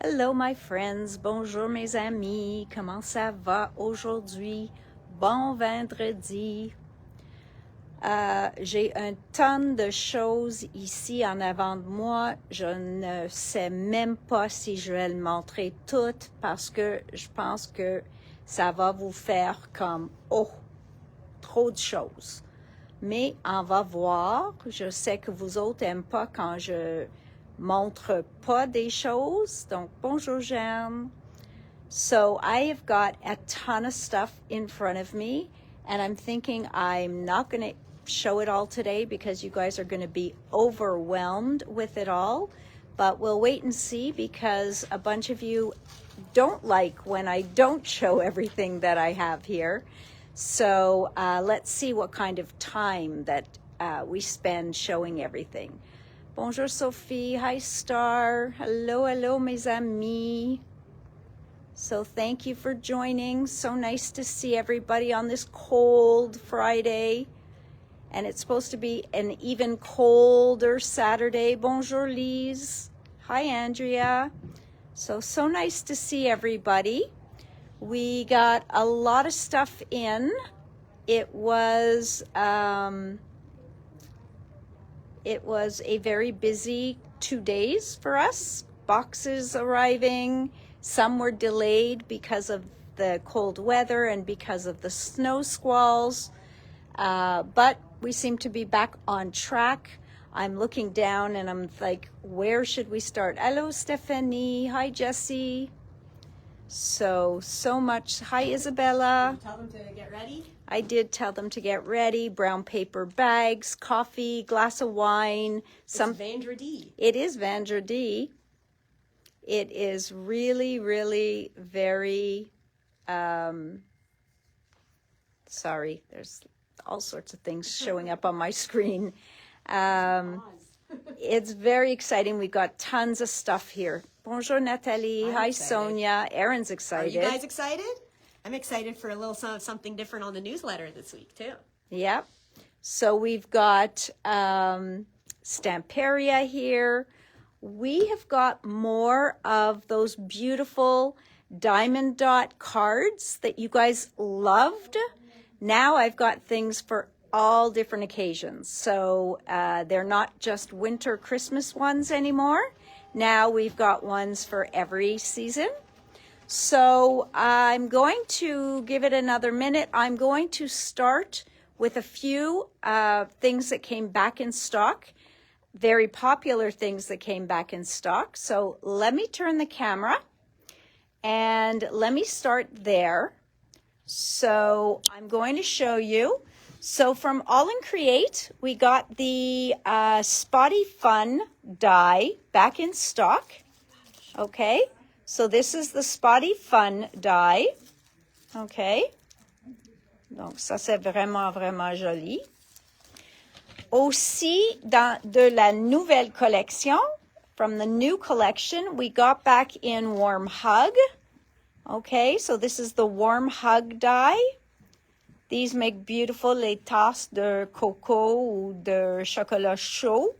Hello my friends, bonjour mes amis, comment ça va aujourd'hui? Bon vendredi. J'ai un tonne de choses ici en avant de moi. Je ne sais même pas si je vais le montrer toutes parce que je pense que ça va vous faire comme « Oh, trop de choses ». Mais on va voir. Je sais que vous autres n'aimez pas quand je montre pas des choses. Donc, bonjour Jeanne. So I have got a ton of stuff in front of me, and I'm thinking I'm not going to show it all today because you guys are going to be overwhelmed with it all. But we'll wait and see because a bunch of you don't like when I don't show everything that I have here. So let's see what kind of time that we spend showing everything. Bonjour Sophie, hi Star, hello mes amis. So thank you for joining. So nice to see everybody on this cold Friday. And it's supposed to be an even colder Saturday. Bonjour Lise, hi Andrea. So nice to see everybody. We got a lot of stuff in. It was a very busy 2 days for us. Boxes arriving. Some were delayed because of the cold weather and because of the snow squalls. But we seem to be back on track. I'm looking down and I'm like, where should we start? Hello, Stephanie. Hi, Jessie. So much. Hi, Isabella. Did you tell them to get ready? I did tell them to get ready. Brown paper bags, coffee, glass of wine. It's vendredi. It is vendredi. It is really, really very, sorry, there's all sorts of things showing up on my screen. It's very exciting. We've got tons of stuff here. Bonjour, Nathalie. I'm Hi, excited. Sonia. Erin's excited. Are you guys excited? I'm excited for a little something different on the newsletter this week, too. Yep. So we've got Stamperia here. We have got more of those beautiful diamond dot cards that you guys loved. Now I've got things for all different occasions. So they're not just winter Christmas ones anymore. Now we've got ones for every season. So I'm going to give it another minute. I'm going to start with a few things that came back in stock, very popular things that came back in stock. So let me turn the camera and let me start there. So I'm going to show you. So from All in Create, we got the Spotty Fun die back in stock. Okay, so this is the Spotty Fun die. Okay, donc ça c'est vraiment, vraiment joli. Aussi, de la nouvelle collection, from the new collection, we got back in Warm Hug. Okay, so this is the Warm Hug die. These make beautiful les tasses de coco ou de chocolat chaud.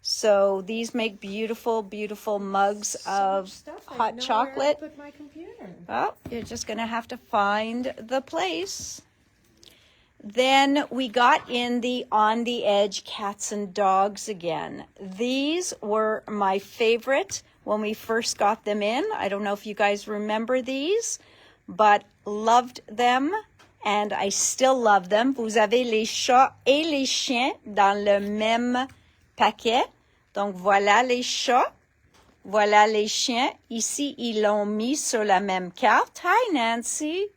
So these make beautiful, beautiful mugs of hot chocolate. Where to put my computer. Well, you're just going to have to find the place. Then we got in the On the Edge cats and dogs again. These were my favorite when we first got them in. I don't know if you guys remember these, but loved them. And I still love them. Vous avez les chats et les chiens dans le même paquet. Donc, voilà les chats. Voilà les chiens. Ici, ils l'ont mis sur la même carte. Hi, Nancy.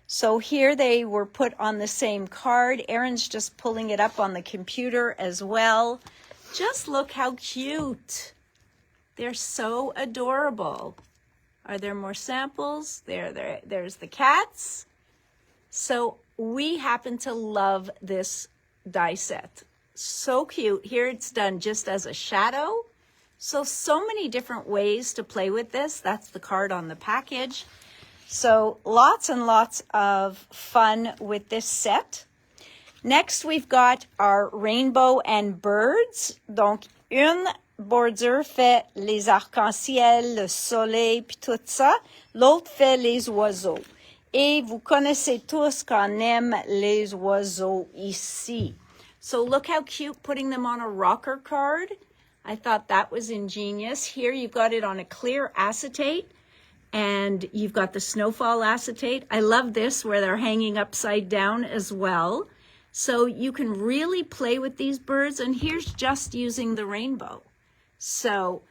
So here they were put on the same card. Erin's just pulling it up on the computer as well. Just look how cute. They're so adorable. Are there more samples? There's the cats. So we happen to love this die set. So cute. Here it's done just as a shadow. So many different ways to play with this. That's the card on the package. So lots and lots of fun with this set. Next, we've got our rainbow and birds. Donc, une border fait les arcs-en-ciel, le soleil, puis tout ça. L'autre fait les oiseaux. Et vous connaissez tous qu'on aime les oiseaux ici. So look how cute putting them on a rocker card. I thought that was ingenious. Here you've got it on a clear acetate and you've got the snowfall acetate. I love this where they're hanging upside down as well. So you can really play with these birds, and here's just using the rainbow. So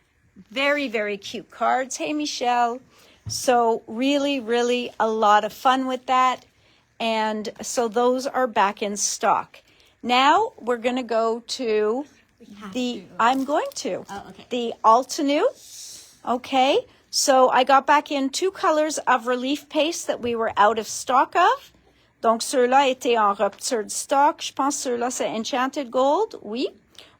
very, very cute cards. Hey, Michelle. So really, really a lot of fun with that. And so those are back in stock. Now we're going to go to the Altenew. Okay. So I got back in 2 colors of relief paste that we were out of stock of. Donc ceux-là étaient en rupture de stock. Je pense que ceux-là c'est Enchanted Gold. Oui.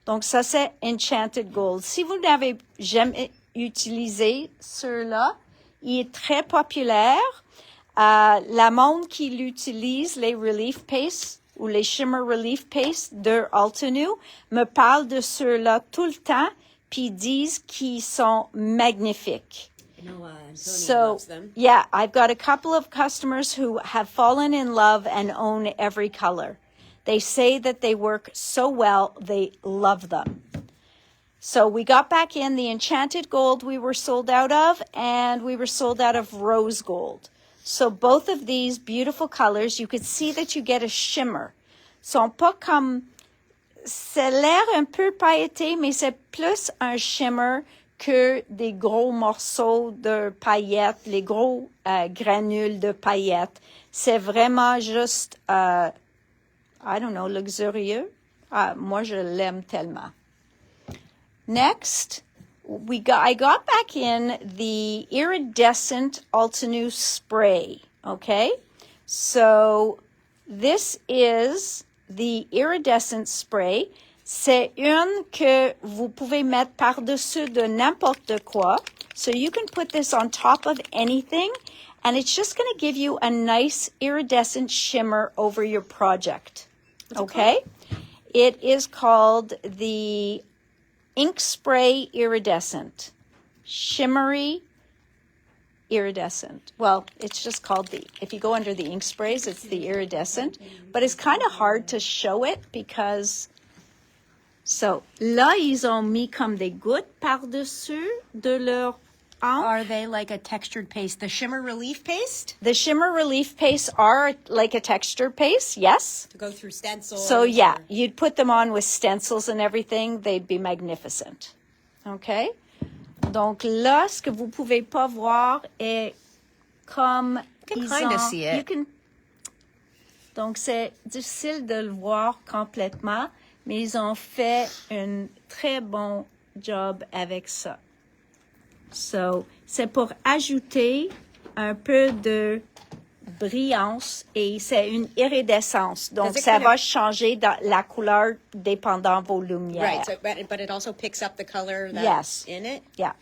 Donc ça c'est Enchanted Gold. Si vous n'avez jamais utilisé ceux-là, il est très populaire. La monde qui l'utilise, les relief pastes ou les shimmer relief pastes de Altenew, me parle de ceux-là tout le temps, puis disent qu'ils sont magnifiques. I know Antonio loves them. Yeah, I've got a couple of customers who have fallen in love and own every color. They say that they work so well, they love them. So we got back in the Enchanted Gold we were sold out of, and we were sold out of Rose Gold. So both of these beautiful colors, you could see that you get a shimmer. Sont pas comme, c'est l'air un peu pailleté, mais c'est plus un shimmer que des gros morceaux de paillettes, les gros granules de paillettes. C'est vraiment juste, I don't know, luxurieux. Moi, je l'aime tellement. Next, I got back in the iridescent Altenew spray, okay? So this is the iridescent spray. C'est une que vous pouvez mettre par-dessus de n'importe quoi. So you can put this on top of anything, and it's just going to give you a nice iridescent shimmer over your project. Okay? It is called the Ink Spray Iridescent. Shimmery iridescent. Well, it's just called if you go under the ink sprays, it's the iridescent. But it's kind of hard to show it because... So, là, ils ont mis comme des gouttes par-dessus de leur encre. Are they like a textured paste? The shimmer relief paste? The shimmer relief pastes are like a textured paste, yes. To go through stencils. So, yeah, you'd put them on with stencils and everything. They'd be magnificent. Okay? Donc là, ce que vous pouvez pas voir est comme... You can kind of see it. Donc, c'est difficile de le voir complètement. Mais ils ont fait un très bon job avec ça. So, c'est pour ajouter un peu de brillance et c'est une iridescence. Donc, ça va changer la couleur dépendant vos lumières. Right, so, but it also picks up the color that's in it? Yeah.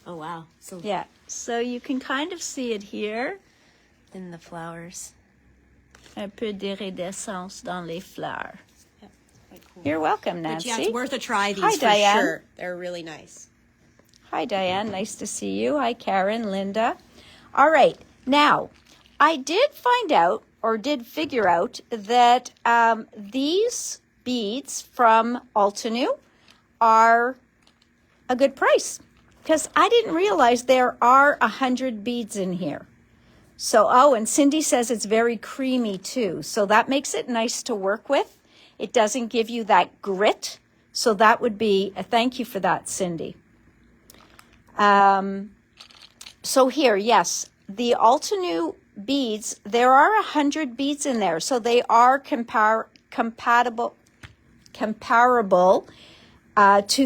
Oh, wow. So yeah. So, you can kind of see it here. In the flowers. Un peu d'iridescence dans les fleurs. Cool. You're welcome, Nancy. But yeah, it's worth a try, these. Hi, for Diane. Sure. They're really nice. Hi, Diane. Nice to see you. Hi, Karen, Linda. All right. Now, I did figure out that these beads from Altenew are a good price because I didn't realize there are 100 beads in here. So, and Cindy says it's very creamy too. So that makes it nice to work with. It doesn't give you that grit. So that would be a thank you for that, Cindy. So here, yes, the Altenew beads, there are 100 beads in there. So they are comparable to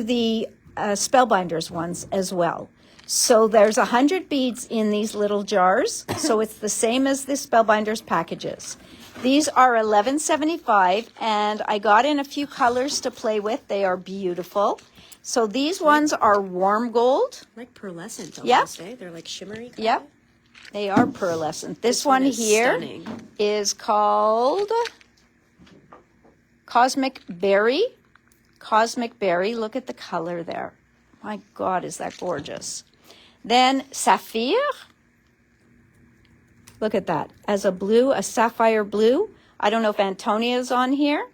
the Spellbinders ones as well. So there's 100 beads in these little jars. So it's the same as the Spellbinders packages. These are $11.75, and I got in a few colors to play with. They are beautiful. So these ones are warm gold. Like pearlescent almost, eh? They're like shimmery color. Yep. They are pearlescent. This one here is called Cosmic Berry. Cosmic Berry. Look at the color there. My God, is that gorgeous. Then sapphire. Look at that. As a blue, a sapphire blue. I don't know if Antonia's on here,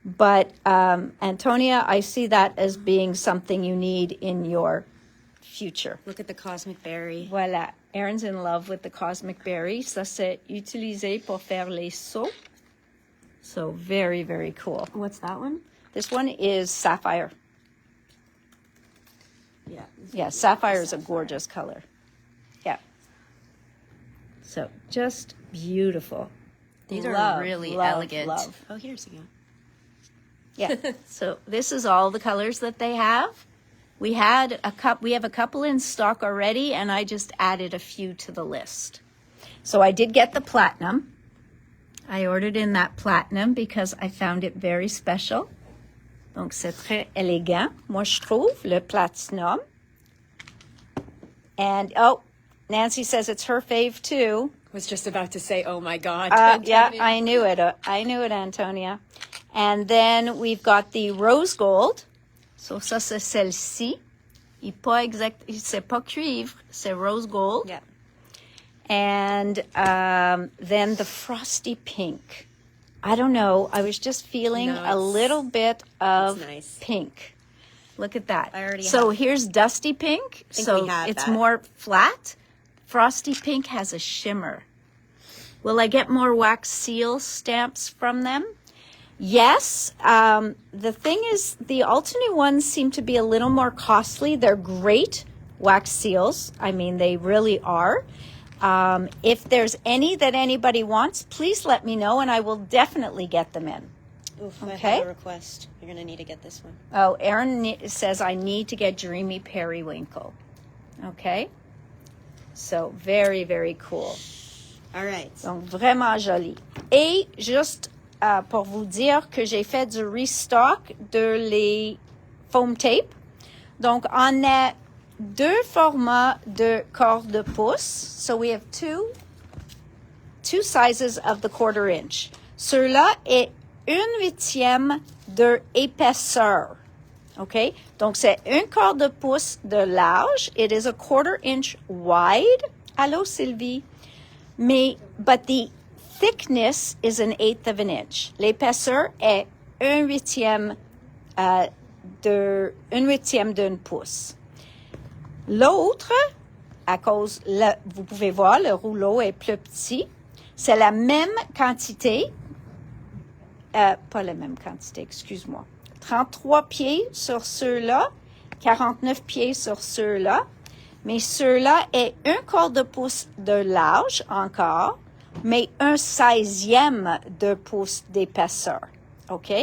but Antonia, I see that as being something you need in your future. Look at the cosmic berry. Voilà. Erin's in love with the cosmic berry. Ça, c'est utilisé pour faire les seaux. So very, very cool. What's that one? This one is sapphire. Yeah. Yeah, sapphire is a gorgeous color. Yeah. So just beautiful. These Love, are really love, elegant. love. Oh, here's again. Yeah. So this is all the colors that they have. We have a couple in stock already, and I just added a few to the list. So I did get the platinum. I ordered in that platinum because I found it very special. Donc c'est très élégant, moi je trouve, le platinum. And oh, Nancy says it's her fave too. Was just about to say, oh my God. Yeah, I knew it. I knew it, Antonia. And then we've got the rose gold. So ça, c'est celle-ci. C'est pas cuivre, c'est rose gold. Yeah. And then the frosty pink. I don't know. I was just feeling a little bit of nice. pink. Look at that. I already so have. Here's dusty pink. So we have it's that. more flat. Frosty pink has a shimmer. Will I get more wax seal stamps from them? Yes. The thing is, the Altenew ones seem to be a little more costly. They're great wax seals. I mean, they really are. If there's any that anybody wants, please let me know, and I will definitely get them in. Oof, Okay. I have a request. You're going to need to get this one. Oh, Erin says I need to get Dreamy Periwinkle. Okay. So, very, very cool. All right. Donc, vraiment joli. Et juste pour vous dire que j'ai fait du restock de les foam tape. Donc, on a deux formats de corde de pouce. So, we have two sizes of the 1/4 inch. Ceux-là est 1/8 de épaisseur. OK? Donc, c'est un quart de pouce de large. It is a 1/4 inch wide. Allô, Sylvie? But the thickness is 1/8 of an inch. L'épaisseur est 1/8 d'un pouce. L'autre, à cause, vous pouvez voir, le rouleau est plus petit. C'est la même quantité. Pas la même quantité, excuse-moi. 33 pieds sur ceux-là, 49 pieds sur ceux-là. Mais ceux-là est un quart de pouce de large encore, mais 1/16 de pouce d'épaisseur. OK?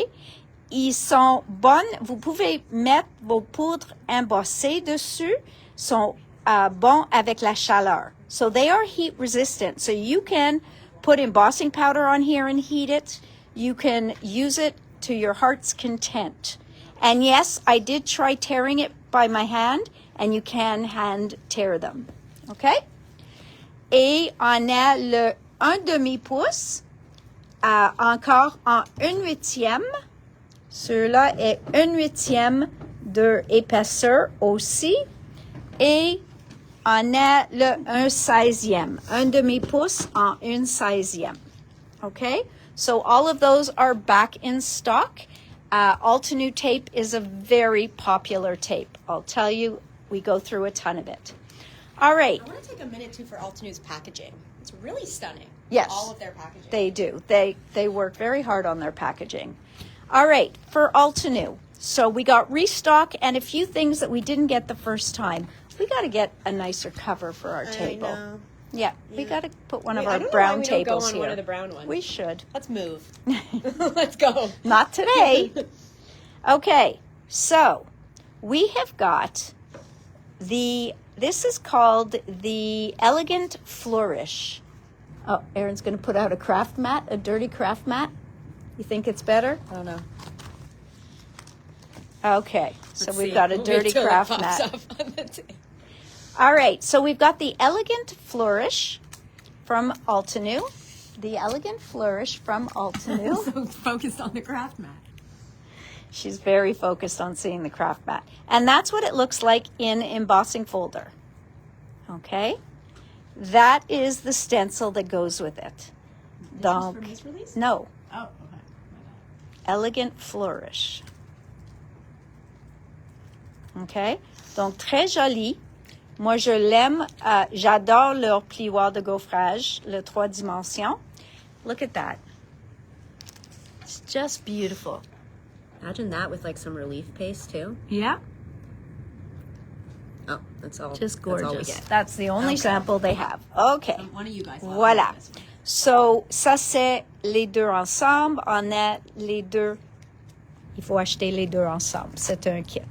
Ils sont bonnes. Vous pouvez mettre vos poudres embossées dessus. Sont bons avec la chaleur. So they are heat resistant. So you can put embossing powder on here and heat it. You can use it to your heart's content. And yes, I did try tearing it by my hand, and you can hand tear them. OK? Et on a le 1/2 pouce, encore en 1/8. Ceux-là est 1/8 de épaisseur aussi. Et on a le 1/16. 1/2 pouce en 1/16. OK? So all of those are back in stock. Altenew tape is a very popular tape. I'll tell you, we go through a ton of it. All right. I want to take a minute, too, for Altenew's packaging. It's really stunning. Yes. All of their packaging. They do. They work very hard on their packaging. All right. For Altenew. So we got restock and a few things that we didn't get the first time. We got to get a nicer cover for our table. I know. Yeah, we got to put one of I our don't know why brown we don't tables go on here. one of the brown ones. We should. Let's move. Let's go. Not today. Okay, so we have got this is called the Elegant Flourish. Oh, Erin's going to put out a craft mat, a dirty craft mat. You think it's better? I don't know. Okay, so Let's we've see. got a Wait dirty till it craft pops mat. up on the table. All right, so we've got the Elegant Flourish from Altenew. The Elegant Flourish from Altenew. So focused on the craft mat. She's very focused on seeing the craft mat. And that's what it looks like in embossing folder. Okay? That is the stencil that goes with it. Donc, this is for release? No. Oh, okay. Elegant Flourish. OK? Donc, très joli. Moi, je l'aime. J'adore leur plioir de gaufrage, le 3 dimensions. Look at that. It's just beautiful. Imagine that with like some relief paste too. Yeah. Oh, that's all. Just gorgeous. That's all we get. That's the only sample they have. OK. One of you guys. Voilà. So, ça, c'est les deux ensemble. On a les deux. Il faut acheter les deux ensemble. C'est un kit.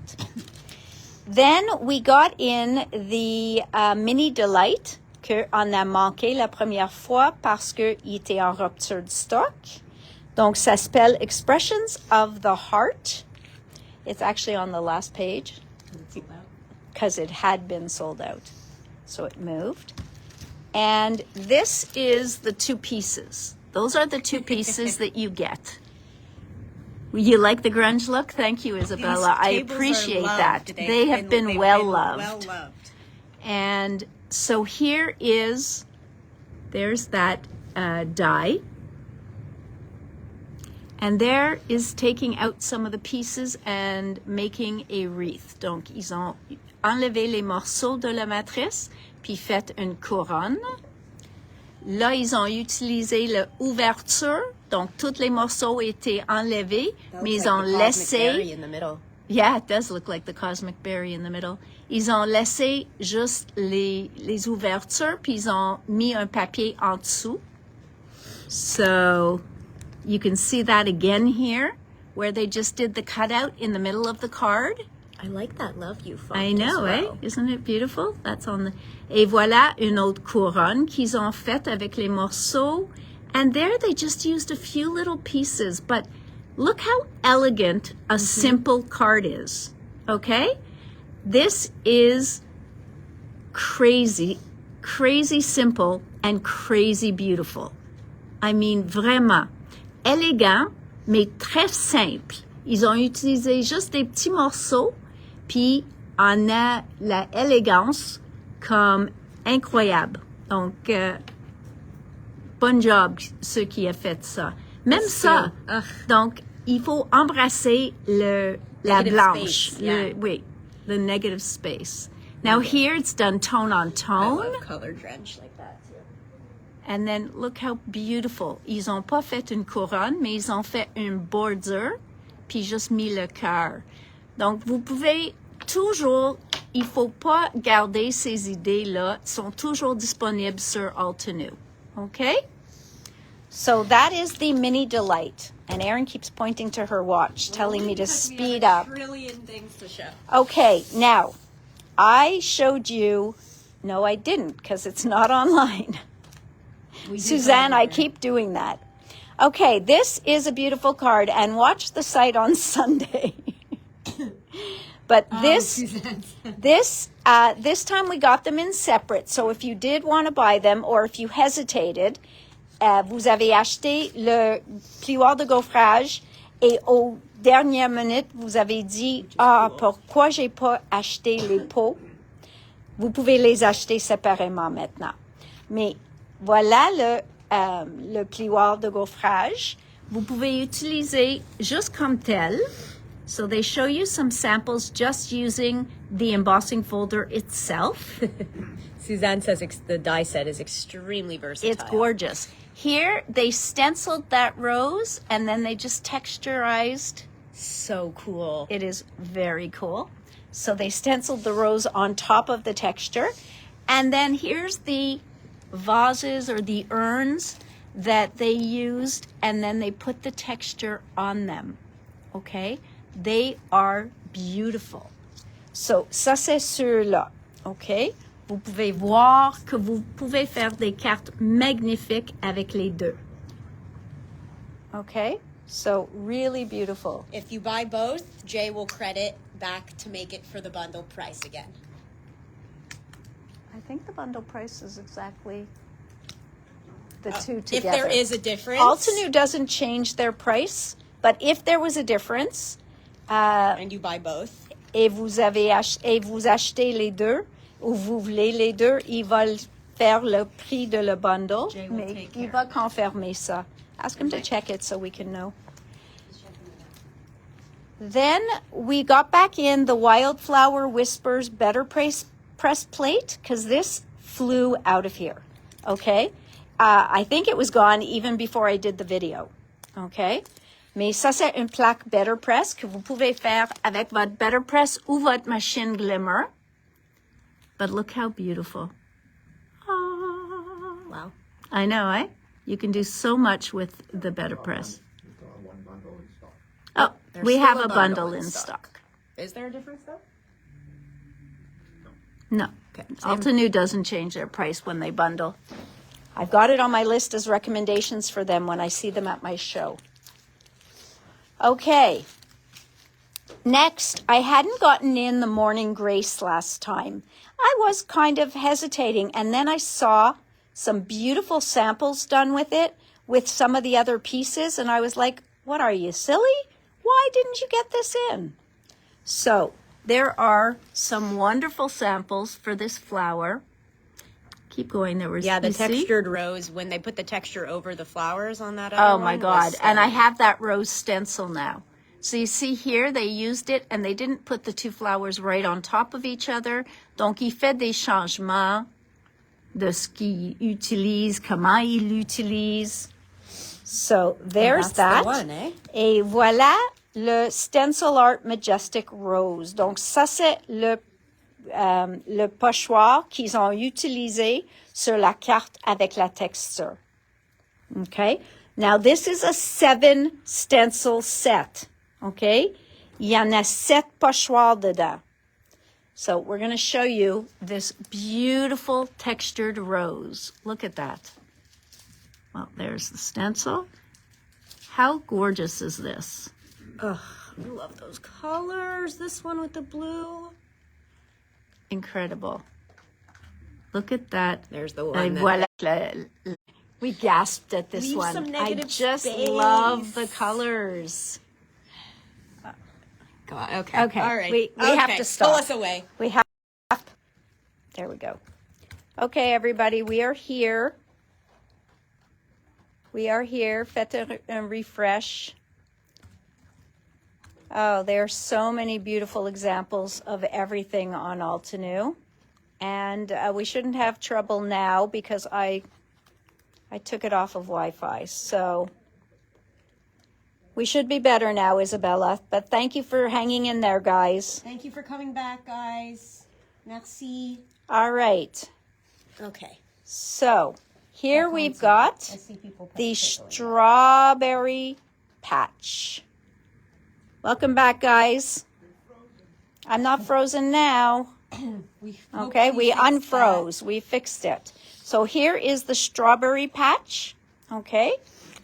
Then we got in the Mini Delight qu'on a manqué la première fois parce qu'il était en rupture de stock. Donc, ça s'appelle Expressions of the Heart. It's actually on the last page because it had been sold out. So it moved. And this is the 2 pieces. Those are the 2 pieces that you get. You like the grunge look? Thank you, Isabella. I appreciate that. They have been well loved. And so here is, there's that die. And there is taking out some of the pieces and making a wreath. Donc, ils ont enlevé les morceaux de la matrice, puis fait une couronne. Là, ils ont utilisé l'ouverture. Donc, tous les morceaux étaient enlevés, mais ils ont laissé... Yeah, it does look like the cosmic berry in the middle. Ils ont laissé juste les ouvertures, puis ils ont mis un papier en dessous. So, you can see that again here, where they just did the cutout in the middle of the card. I like that love you font. I know, well. Isn't it beautiful? That's on the... Et voilà une autre couronne qu'ils ont faite avec les morceaux. And there they just used a few little pieces, but look how elegant a simple card is, okay? This is crazy, crazy simple and crazy beautiful. I mean, vraiment, élégant, mais très simple. Ils ont utilisé juste des petits morceaux, puis on a la élégance comme incroyable. Donc, bon job, ceux qui ont fait ça. Même ça. Donc, il faut embrasser la blanche. Oui, the negative space. Now here it's done tone on tone. I love color drench like that too. And then look how beautiful. Ils ont pas fait une couronne, mais ils ont fait une bordure, puis juste mis le cœur. Donc, vous pouvez toujours, il faut pas garder ces idées-là, sont toujours disponibles sur Altenew. Okay? So that is the Mini Delight. And Erin keeps pointing to her watch, telling me to speed up. We have a trillion things to show. Okay, now, I showed you, no, I didn't, because it's not online. Suzanne, I keep doing that. Okay, this is a beautiful card, and watch the site on Sunday. But this time we got them in separate. So if you did want to buy them, or if you hesitated, vous avez acheté le plioir de gaufrage et aux dernières minutes, vous avez dit, pourquoi j'ai pas acheté les pots? Vous pouvez les acheter séparément maintenant. Mais voilà le plioir de gaufrage. Vous pouvez utiliser juste comme tel. So they show you some samples just using the embossing folder itself. Suzanne says the die set is extremely versatile. It's gorgeous. Here, they stenciled that rose, and then they just texturized. So cool. It is very cool. So they stenciled the rose on top of the texture. And then here's the vases or the urns that they used, and then they put the texture on them. Okay? They are beautiful. So, ça c'est ceux-là. OK? Vous pouvez voir que vous pouvez faire des cartes magnifiques avec les deux. OK? So, really beautiful. If you buy both, Jay will credit back to make it for the bundle price again. I think the bundle price is exactly the two together. If there is a difference. Altenew doesn't change their price, but if there was a difference, And you buy both. Et vous achetez les deux, ou vous voulez les deux, il va faire le prix de le bundle, Jay will mais take il care va confirmer ça. Ask him to check it so we can know. Then we got back in the Wildflower Whispers Better Press plate because this flew out of here, okay? I think it was gone even before I did the video, okay? Mais ça, c'est une plaque Better Press que vous pouvez faire avec votre Better Press ou votre machine Glimmer. But look how beautiful. Ah. Wow. I know, eh? You can do so much with the Better Press. Oh, There's we still have a a bundle bundle in in stock. stock. Is there a difference though? No. Okay. Altenew doesn't change their price when they bundle. I've got it on my list as recommendations for them when I see them at my show. Okay. Next, I hadn't gotten in the Morning Grace last time. I was kind of hesitating, and then I saw some beautiful samples done with it with some of the other pieces, and I was like, what are you, silly? Why didn't you get this in? So there are some wonderful samples for this flower. Keep going. There was, Yeah, the you see? textured rose, when they put the texture over the flowers on that Oh other my one God. was And I stunning. have that rose stencil now. So you see here, they used it and they didn't put the two flowers right on top of each other. Donc, il fait des changements de ce qu'il utilise, comment il l'utilise. So there's that's that. the one, eh? Et voilà le Stencil Art Majestic Rose. Donc, ça, c'est le pochoir qu'ils ont utilisé sur la carte avec la texture. Okay? Now, this is a 7 stencil set. Okay? Il y en a 7 pochoirs dedans. So we're going to show you this beautiful textured rose. Look at that. Well, there's the stencil. How gorgeous is this? Ugh, I love those colors. This one with the blue. Incredible. Look at that. There's the one. Et that- voilà. We gasped at this Leave one. some I negative just space. love the colors. Go on. Okay. Okay, All right. we have to stop. Pull us away. We have. There we go. Okay, everybody, we are here. We are here. Faites un refresh. Oh, there are so many beautiful examples of everything on Altenew. And we shouldn't have trouble now because I took it off of Wi-Fi. So we should be better now, Isabella. But thank you for hanging in there, guys. Thank you for coming back, guys. Merci. All right. Okay. So here we've got I see people the pickling. strawberry patch. Welcome back, guys. I'm not frozen now. Okay, we unfroze. We fixed it. So here is the strawberry patch. Okay.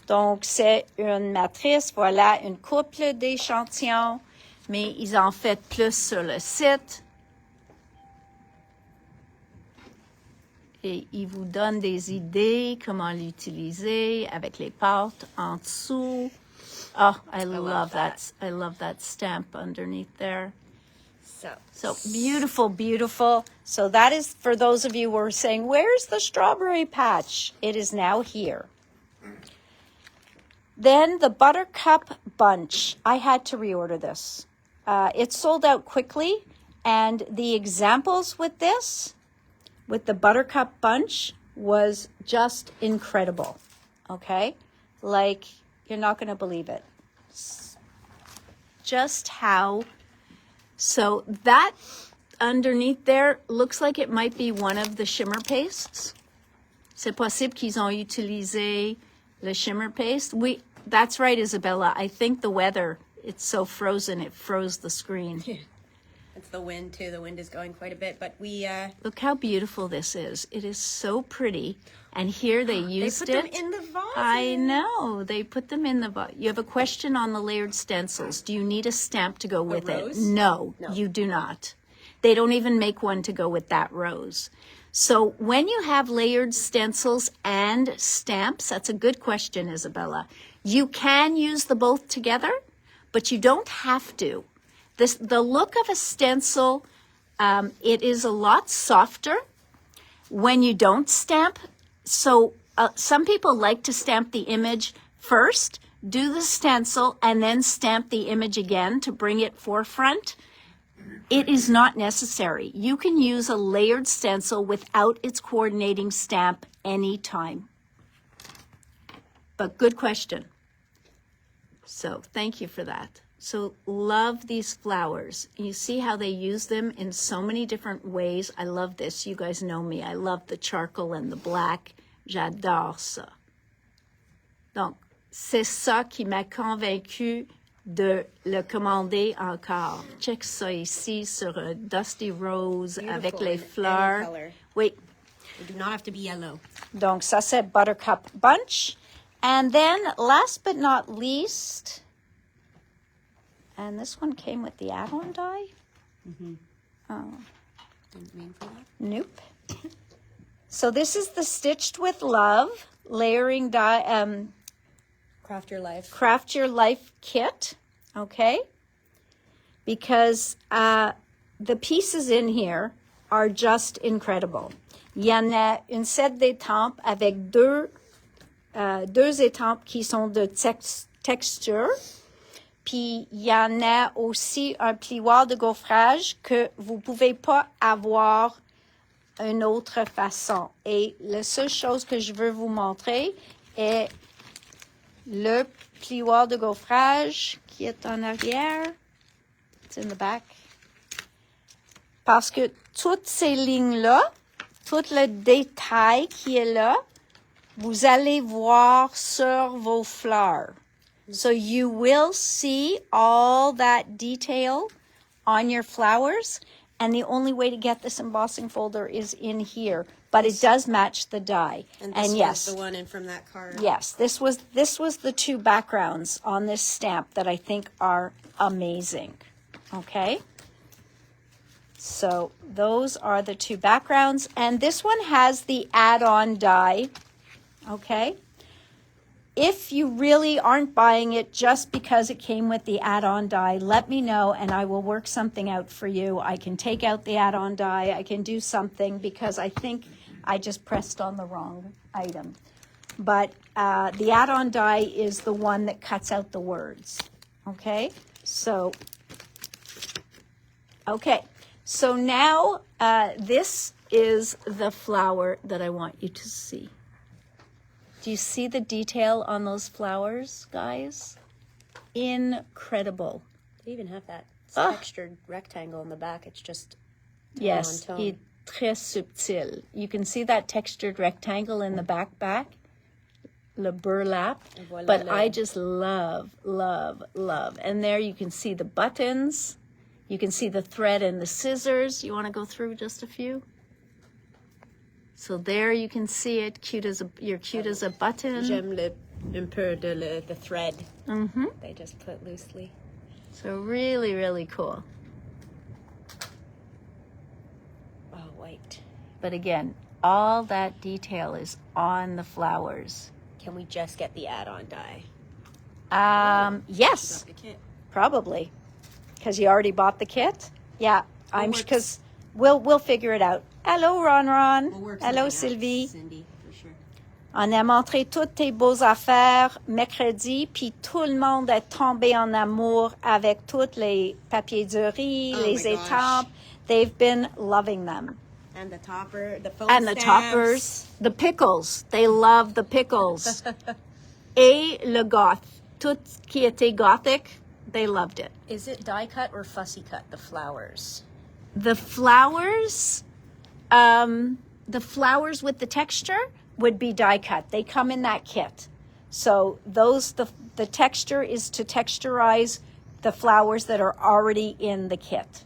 Donc, c'est une matrice. Voilà, une couple d'échantillons. Mais ils en fait plus sur le site. Et ils vous donnent des idées, comment l'utiliser avec les pâtes en dessous. Oh, I love that. I love that stamp underneath there. So beautiful, beautiful. So that is for those of you who are saying, where's the strawberry patch? It is now here. Then the Buttercup Bunch. I had to reorder this. It sold out quickly. And the examples with this, with the Buttercup Bunch, was just incredible. Okay? Like, you're not going to believe it. Just how... So that underneath there looks like it might be one of the shimmer pastes. C'est possible qu'ils ont utilisé le shimmer paste. That's right, Isabella. I think the weather, it's so frozen, it froze the screen. It's the wind, too. The wind is going quite a bit, but we... Look how beautiful this is. It is so pretty. And here they used they put it. them in the vase. I know. They put them in the vase. You have a question on the layered stencils. Do you need a stamp to go with it? rose? No, you do not. They don't even make one to go with that rose. So when you have layered stencils and stamps, that's a good question, Isabella. You can use the both together, but you don't have to. the look of a stencil, it is a lot softer when you don't stamp. So some people like to stamp the image first, do the stencil, and then stamp the image again to bring it forefront. It is not necessary. You can use a layered stencil without its coordinating stamp anytime. But good question. So thank you for that. So love these flowers. You see how they use them in so many different ways. I love this. You guys know me. I love the charcoal and the black. J'adore ça. Donc, c'est ça qui m'a convaincu de le commander encore. Check ça ici sur un dusty rose avec les fleurs. Oui. They do not have to be yellow. Donc, ça c'est Buttercup Bunch. And then, last but not least, and this one came with the add-on die. Mm-hmm. Oh. Didn't mean for that. Nope. So this is the Stitched with Love layering die. Craft Your Life. Craft Your Life kit, okay? Because the pieces in here are just incredible. Il y en a une set d'étampes avec deux étampes qui sont de texture. Puis il y en a aussi un plioir de gaufrage que vous pouvez pas avoir une autre façon. Et la seule chose que je veux vous montrer est le plioir de gaufrage qui est en arrière. It's in the back. Parce que toutes ces lignes-là, tout le détail qui est là, vous allez voir sur vos fleurs. So you will see all that detail on your flowers. And the only way to get this embossing folder is in here. But it does match the die. And this yes, was the one in from that card. Yes, this was the two backgrounds on this stamp that I think are amazing. Okay? So those are the two backgrounds. And this one has the add-on die. Okay? If you really aren't buying it just because it came with the add-on die, let me know and I will work something out for you. I can take out the add-on die. I can do something because I think I just pressed on the wrong item. But the add-on die is the one that cuts out the words. Okay? So now this is the flower that I want you to see. Do you see the detail on those flowers, guys? Incredible. They even have that textured rectangle in the back. It's just yes, tone on tone. Très subtil. You can see that textured rectangle in the back, le burlap. Voilà but I just love. And there you can see the buttons. You can see the thread and the scissors. You want to go through just a few? So there you can see it, you're cute as a button. J'aime un peu the thread. Mm-hmm. They just put loosely. So really, really cool. Oh, wait. But again, all that detail is on the flowers. Can we just get the add-on die? Yes, The kit. probably. Because you already bought the kit? Yeah, because we'll figure it out. Hello, Ron. Hello, Sylvie. Cindy, for sure. On a montré toutes tes beaux affaires mercredi, puis tout le monde est tombé en amour avec toutes les papiers de riz, les étampes. They've been loving them. And the topper, the foam And the stamps. toppers, the pickles. They love the pickles. Et le goth. Tout qui était gothic, they loved it. Is it die cut or fussy cut, the flowers? The flowers with the texture would be die cut. They come in that kit. So the texture is to texturize the flowers that are already in the kit.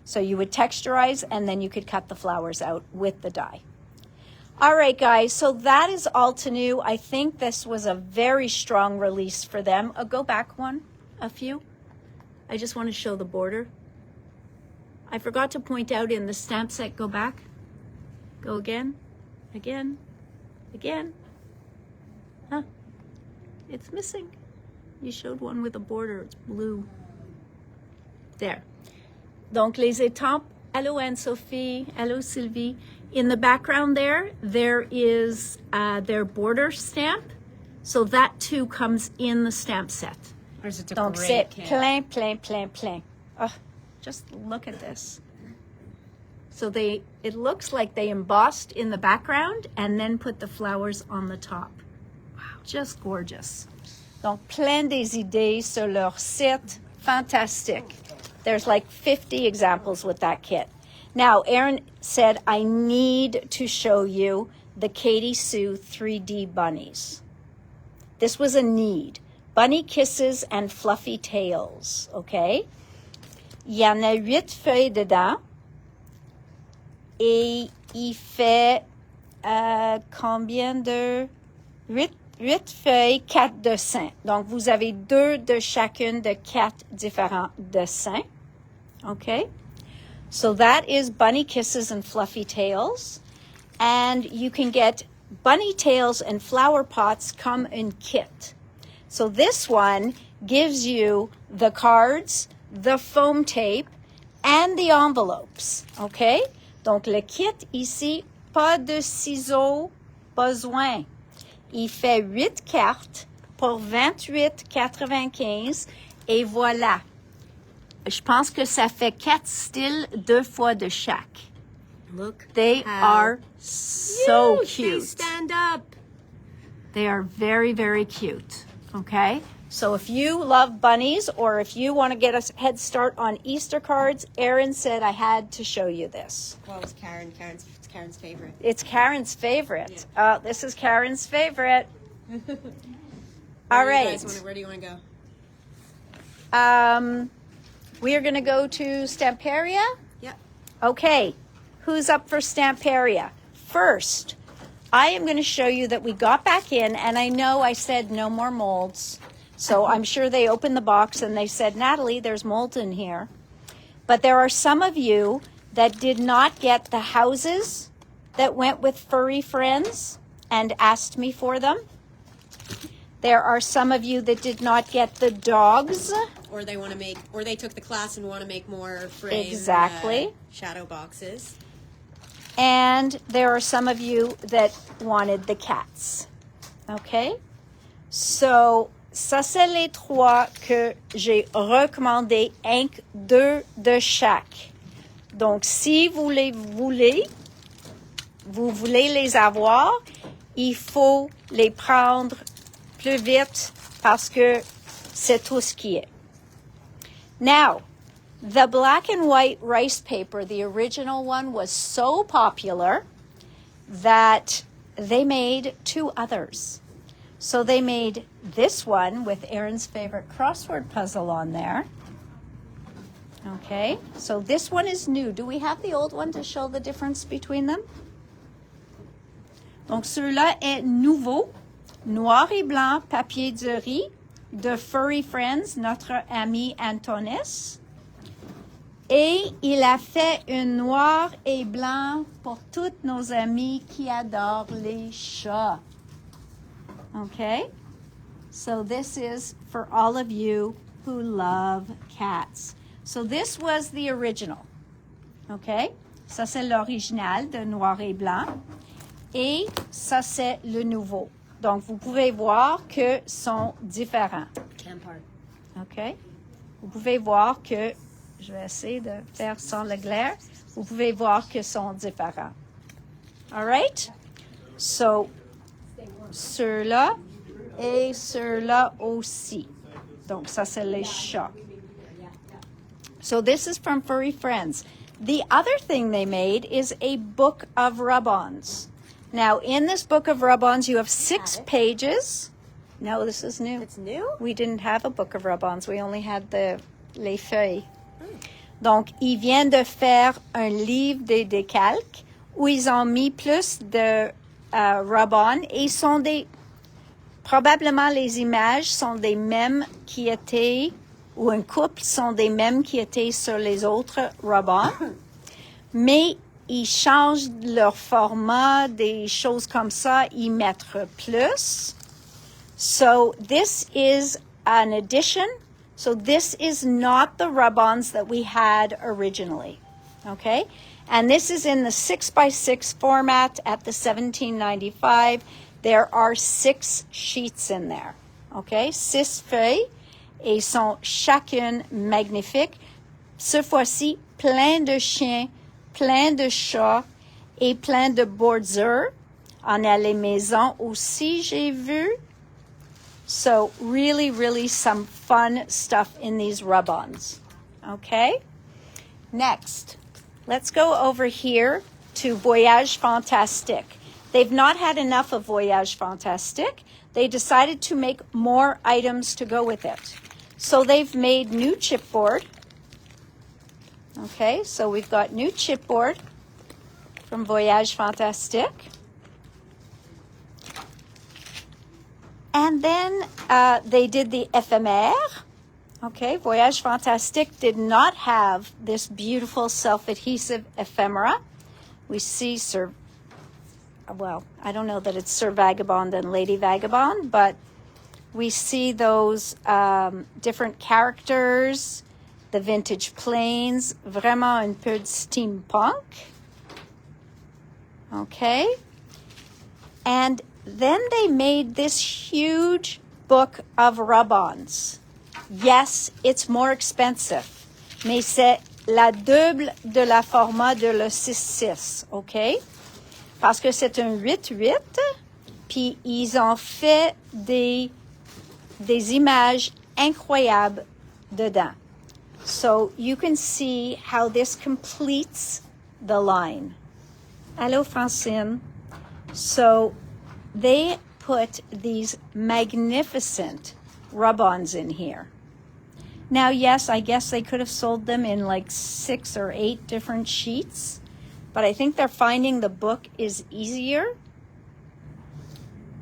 So you would texturize and then you could cut the flowers out with the die. All right, guys, so that is Altenew. I think this was a very strong release for them. Go back a few. I just want to show the border. I forgot to point out in the stamp set, go back. Go again. Huh? It's missing. You showed one with a border. It's blue. There. Donc, les étampes. Hello, Anne-Sophie. Hello, Sylvie. In the background there is their border stamp. So that too comes in the stamp set. Donc, c'est plein, plein, plein, plein. Oh, just look at this. So it looks like they embossed in the background and then put the flowers on the top. Wow, just gorgeous. Donc, plein des idées sur leur site. Fantastic. There's like 50 examples with that kit. Now, Erin said, I need to show you the Katie Sue 3D bunnies. This was a need. Bunny kisses and fluffy tails, okay? Il y en a 8 feuilles dedans. Et il fait combien de... 8 feuilles, 4 dessins. Donc, vous avez 2 de chacune de 4 différents dessins. Okay? So that is Bunny Kisses and Fluffy Tails. And you can get bunny tails and flower pots come in kit. So this one gives you the cards, the foam tape, and the envelopes. Okay? Donc, le kit ici, pas de ciseaux besoin. Il fait 8 cartes pour 28,95 et voilà. Je pense que ça fait 4 styles, 2 fois de chaque. Look. They are so cute. They stand up. They are very, very cute. Okay? So if you love bunnies or if you want to get a head start on Easter cards, Erin said I had to show you this. Well, it was it's Karen's favorite. It's Karen's favorite. Yeah. This is Karen's favorite. All right. Where do you want to go? We are going to go to Stamperia. Yeah. Okay. Who's up for Stamperia? First, I am going to show you that we got back in, and I know I said no more molds. So I'm sure they opened the box and they said, Natalie, there's molds in here. But there are some of you that did not get the houses that went with furry friends and asked me for them. There are some of you that did not get the dogs. Or they want to make, or they took the class and want to make more frame shadow boxes. And there are some of you that wanted the cats. Okay? So, ça c'est les 3 que j'ai recommandé, inc 2 de chaque. Donc, si vous les voulez, vous voulez les avoir, il faut les prendre plus vite parce que c'est tout ce qui est. Now, the black and white rice paper, the original one, was so popular that they made 2 others. So they made this one with Erin's favorite crossword puzzle on there. Okay, so this one is new. Do we have the old one to show the difference between them? Donc, celui-là est nouveau, noir et blanc, papier de riz, de Furry Friends, notre ami Antonis. Et il a fait un noir et blanc pour tous nos amis qui adorent les chats. Okay? So this is for all of you who love cats. So this was the original. Okay? Ça, c'est l'original de noir et blanc. Et ça, c'est le nouveau. Donc, vous pouvez voir que sont différents. OK? Vous pouvez voir que, je vais essayer de faire sans le glaire, vous pouvez voir que sont différents. All right? So, ceux-là et ceux-là aussi. Donc, ça, c'est les chats. So, this is from Furry Friends. The other thing they made is a book of rub-ons. Now, in this book of rub-ons, you have 6 pages. No, this is new. It's new? We didn't have a book of rub-ons. We only had les feuilles. Donc, ils viennent de faire un livre de décalques où ils ont mis plus de rub-on et sont probablement les images sont des mêmes qui étaient, ou un couple sont des mêmes qui étaient sur les autres rub-on. Mais ils changent leur format, des choses comme ça, ils mettent plus. So this is an addition So this is not the rub-ons that we had originally, okay? And this is in the 6x6 format at the $17.95. There are 6 sheets in there, okay? 6 feuilles et sont chacune magnifiques. Ce fois-ci, plein de chiens, plein de chats et plein de bordures. On a les maisons aussi, j'ai vu. So really, really some fun stuff in these rub-ons, okay? Next, let's go over here to Voyage Fantastique. They've not had enough of Voyage Fantastique. They decided to make more items to go with it. So they've made new chipboard. Okay, so we've got new chipboard from Voyage Fantastique. And then they did the éphémère. Okay, Voyage Fantastique did not have this beautiful self-adhesive ephemera. We see well, I don't know that it's Sir Vagabond and Lady Vagabond, but we see those different characters, the vintage planes, vraiment un peu de steampunk. Okay, and then they made this huge book of rub-ons. Yes, it's more expensive, mais c'est la double de la format de le 6-6, OK? Parce que c'est un 8-8, puis ils ont fait des images incroyables dedans. So you can see how this completes the line. Hello, Francine. So they put these magnificent rub-ons in here. Now, yes, I guess they could have sold them in like 6 or 8 different sheets, but I think they're finding the book is easier.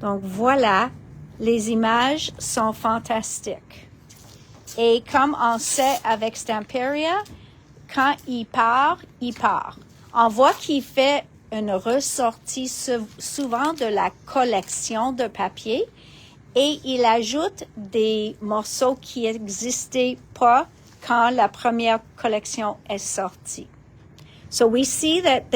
Donc voilà, les images sont fantastiques. Et comme on sait avec Stamperia, quand il part, il part. On voit qu'il fait une ressortie souvent de la collection de papier et il ajoute des morceaux qui n'existaient pas quand la première collection est sortie. So we see that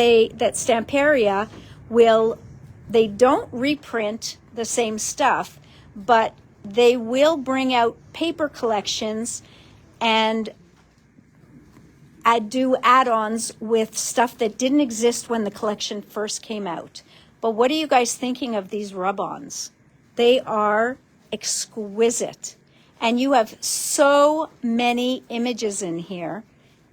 Stamperia they don't reprint the same stuff, but they will bring out paper collections and do add-ons with stuff that didn't exist when the collection first came out. But what are you guys thinking of these rub-ons? They are exquisite. And you have so many images in here.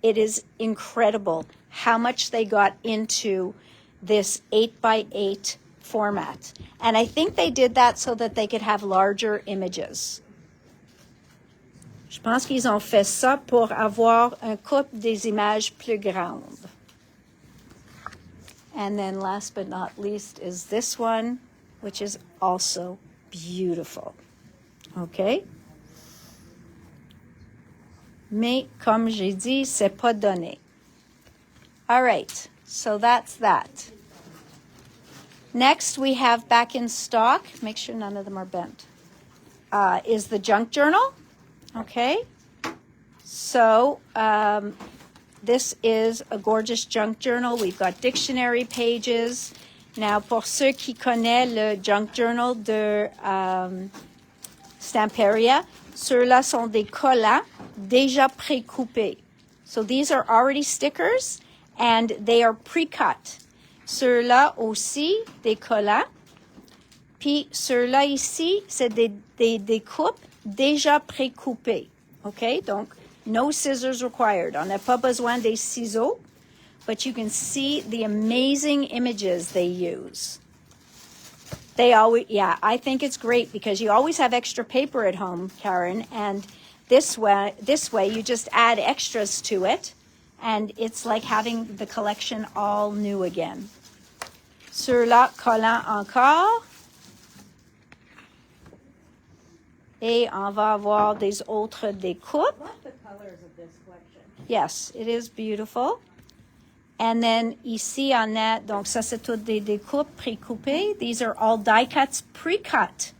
It is incredible how much they got into this 8x8 format. And I think they did that so that they could have larger images. Je pense qu'ils ont fait ça pour avoir un couple des images plus grandes. And then last but not least is this one, which is also beautiful. Okay? Mais comme j'ai dit, c'est pas donné. All right, so that's that. Next, we have back in stock, make sure none of them are bent, is the junk journal. Okay, so this is a gorgeous junk journal. We've got dictionary pages. Now, pour ceux qui connaissent le junk journal de Stamperia, ceux-là sont des collants déjà pré-coupés. So these are already stickers and they are pre-cut. Ceux-là aussi, des collants. Puis ceux-là ici, c'est des découpes déjà pré-coupées. OK? Donc, no scissors required. On n'a pas besoin des ciseaux, but you can see the amazing images they use. They always, I think it's great because you always have extra paper at home, Karen, and this way you just add extras to it, and it's like having the collection all new again. Ceux-là, collants encore. Et on va avoir des autres découpes. I love the colors of this collection. Yes, it is beautiful. And then ici on that, donc ça c'est toutes des découpes pré-coupées. These are all die cuts pre-cut.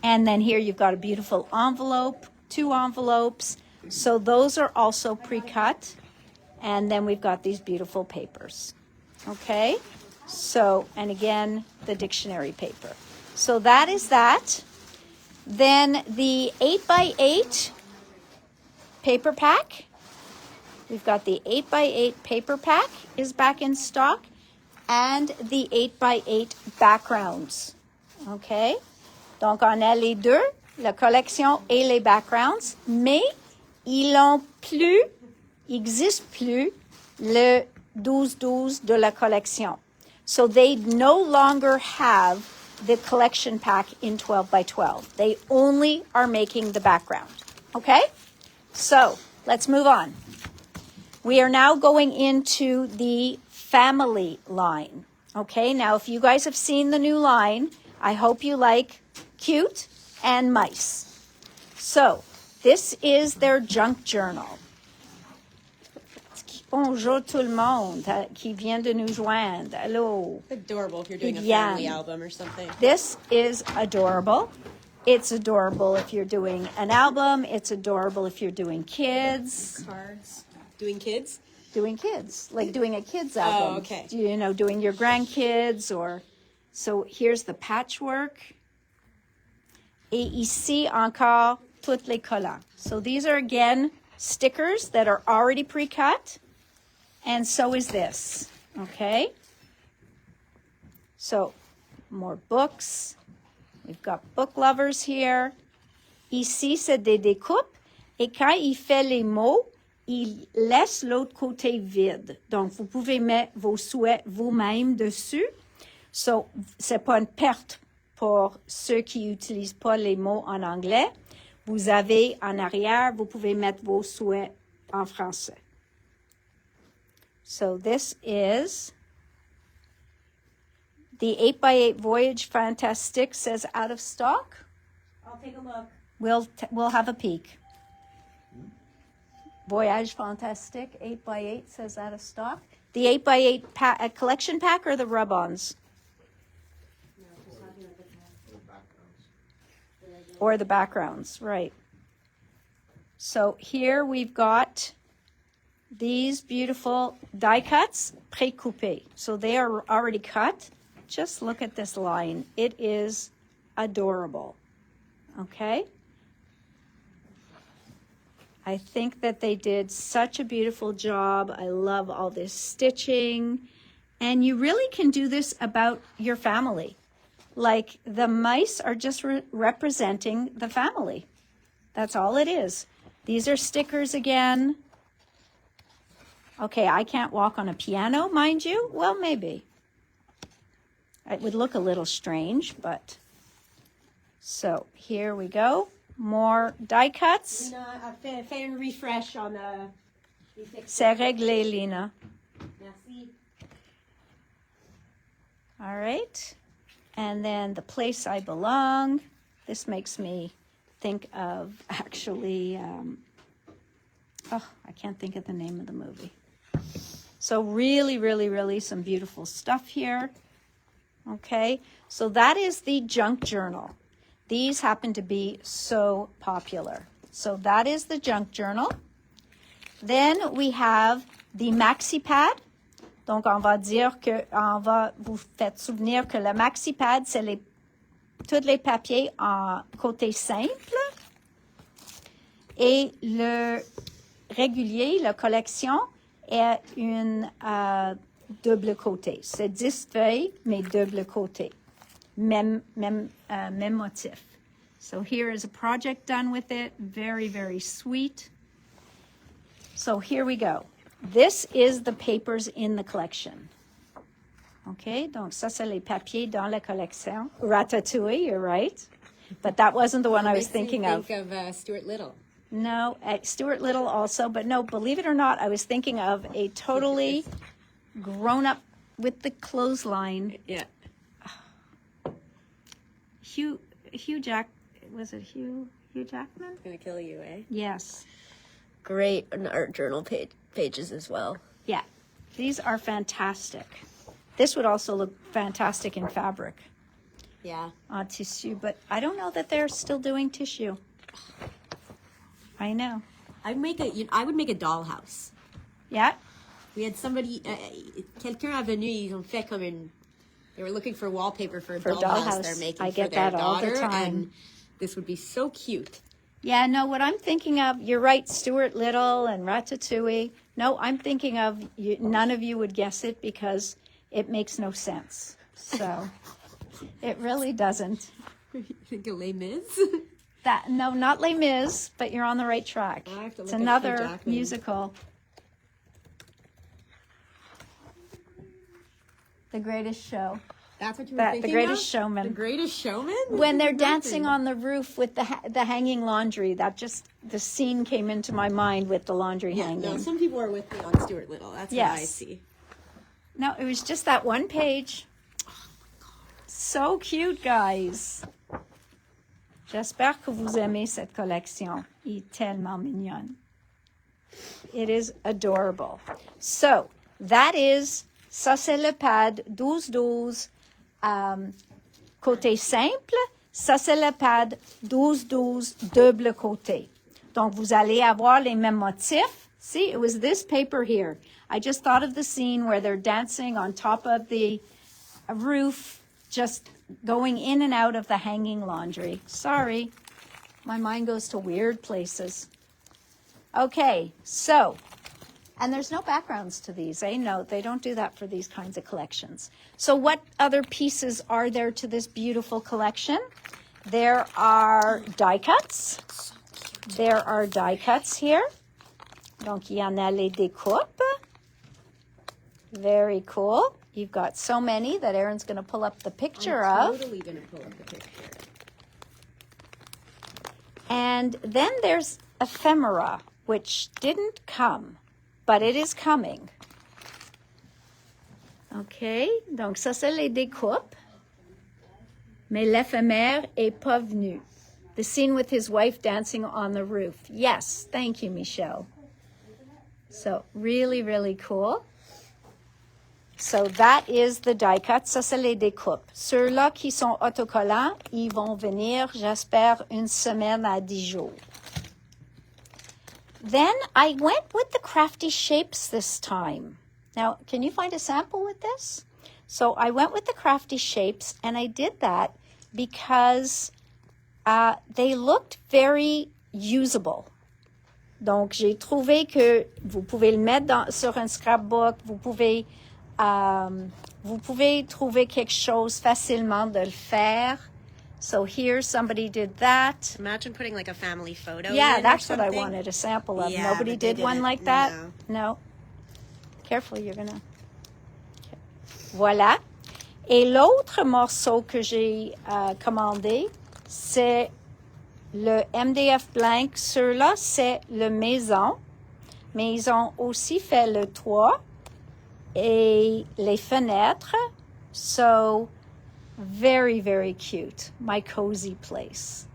And then here you've got a beautiful envelope 2 envelopes. So those are also pre-cut. And then we've got these beautiful papers. Okay? So, and again, the dictionary paper. So that is that. Then the 8x8 paper pack. We've got the 8x8 paper pack is back in stock, and the 8x8 backgrounds. Okay? Donc, on a les deux, la collection et les backgrounds, mais ils n'ont plus, il n'existe plus le 12-12 de la collection. So they no longer have the collection pack in 12x12. They only are making the background. Okay? So, let's move on. We are now going into the family line. Okay, now if you guys have seen the new line, I hope you like cute and mice. So, this is their junk journal. Bonjour tout le monde qui vient de nous joindre. Hello. Adorable if you're doing a family album or something. This is adorable. It's adorable if you're doing an album. It's adorable if you're doing kids. Cards. Doing kids? Doing kids, like doing a kids album. Oh, okay. You know, doing your grandkids or... So here's the patchwork. Et ici encore toutes les collants. So these are again stickers that are already pre-cut. And so is this. Okay? So more books. We've got book lovers here. Ici, c'est des découpes. Et quand il fait les mots, il laisse l'autre côté vide. Donc, vous pouvez mettre vos souhaits vous-même dessus. So, c'est pas une perte pour ceux qui n'utilisent pas les mots en anglais. Vous avez en arrière, vous pouvez mettre vos souhaits en français. So, this is the 8x8 Voyage Fantastic says out of stock. I'll take a look. We'll have a peek. Voyage Fantastic 8x8 says out of stock. The 8x8 collection pack or the rub-ons? Or the backgrounds, right. So here we've got these beautiful die cuts, pré-coupés. So they are already cut. Just look at this line. It is adorable. Okay? I think that they did such a beautiful job. I love all this stitching. And you really can do this about your family. Like the mice are just representing the family. That's all it is. These are stickers again. Okay, I can't walk on a piano, mind you. Well, maybe. It would look a little strange, but... So, here we go. More die cuts. Lina, fais un refresh on the... C'est réglé, Lina. Merci. All right. And then The Place I Belong. This makes me think of actually... I can't think of the name of the movie. So really, really, really some beautiful stuff here. Okay. So that is the junk journal. These happen to be so popular. So that is the junk journal. Then we have the maxi pad. Donc, on va vous faites souvenir que le maxi pad, c'est tous les papiers en côté simple. Et le régulier, la collection, est une double côté. C'est 10 feuilles, mais double côté. Même motif. So here is a project done with it. Very, very sweet. So here we go. This is the papers in the collection. Okay, donc ça, c'est les papiers dans la collection. Ratatouille, you're right. But that wasn't the one I was thinking of. Think of Stuart Little. No, Stuart Little also. But no, believe it or not, I was thinking of a totally grown-up with the clothesline. Yeah. Hugh was it Hugh Jackman? Gonna kill you, eh? Yes. Great art journal pages as well. Yeah, these are fantastic. This would also look fantastic in fabric. Yeah. On tissue, but I don't know that they're still doing tissue. I know. I would make a dollhouse. Yeah. We had somebody, quelqu'un a venu, ils ont fait comme une, they were looking for wallpaper for a dollhouse they're making I for get their that all the daughter, time. and this would be so cute. Yeah, no, what I'm thinking of, you're right, Stuart Little and Ratatouille. No, I'm thinking of, none of you would guess it because it makes no sense. So, it really doesn't. You think of Les Mis? No, not Les Mis, but you're on the right track. I have to It's look at another Hugh Jackman. musical. The Greatest Show. That's what you were thinking The Greatest of? Showman. The Greatest Showman? When they're dancing on the roof with the hanging laundry, the scene came into my mind with the laundry hanging. No, some people are with me on Stuart Little. That's what I see. No, it was just that one page. Oh my God. So cute, guys. J'espère que vous aimez cette collection. Elle est tellement mignonne. It is adorable. So, ça c'est le pad 12-12. Côté simple, ça c'est le pad 12-12 double côté. Donc, vous allez avoir les mêmes motifs. See, it was this paper here. I just thought of the scene where they're dancing on top of the roof, just going in and out of the hanging laundry. Sorry, my mind goes to weird places. Okay, so, and there's no backgrounds to these, eh? No, they don't do that for these kinds of collections. So what other pieces are there to this beautiful collection? There are die cuts. There are die cuts here. Donc, il y en a les découpes. Very cool. You've got so many that Erin's going to pull up the picture of. Totally going to pull up the picture. And then there's ephemera, which didn't come, but it is coming. OK, donc ça, c'est les découpes. Mais l'éphémère est pas venu. The scene with his wife dancing on the roof. Yes, thank you, Michelle. So, really, really cool. So, that is the die cut. Ça, c'est les découpes. Ceux-là qui sont autocollants, ils vont venir, j'espère, une semaine à 10 jours. Then, I went with the crafty shapes this time. Now, can you find a sample with this? So, I went with the crafty shapes, and I did that because they looked very usable. Donc, j'ai trouvé que vous pouvez le mettre sur un scrapbook, vous pouvez trouver quelque chose facilement de le faire. So here, somebody did that. Imagine putting like a family photo. Yeah, in that's or what I something. wanted, a sample of. Yeah, Nobody but they did one didn't. like that? No. Careful, you're gonna... Okay. Voilà. Et l'autre morceau que j'ai commandé, c'est le MDF blank. Ceux-là, c'est le maison. Mais ils ont aussi fait le toit et les fenêtres. So, very, very cute. My cozy place.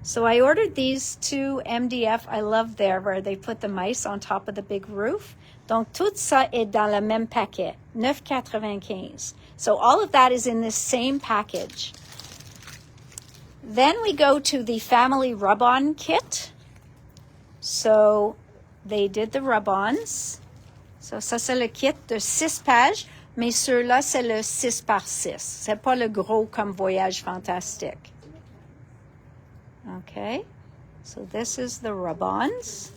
So I ordered these two MDF. I love there where they put the mice on top of the big roof. Donc, tout ça est dans le même paquet, $9.95. So all of that is in this same package. Then we go to the family rub-on kit. So they did the rub-ons. So ça, c'est le kit de 6 pages, mais ceux-là, c'est le 6 par 6. C'est pas le gros comme Voyage Fantastique. Okay, so this is the rub-ons.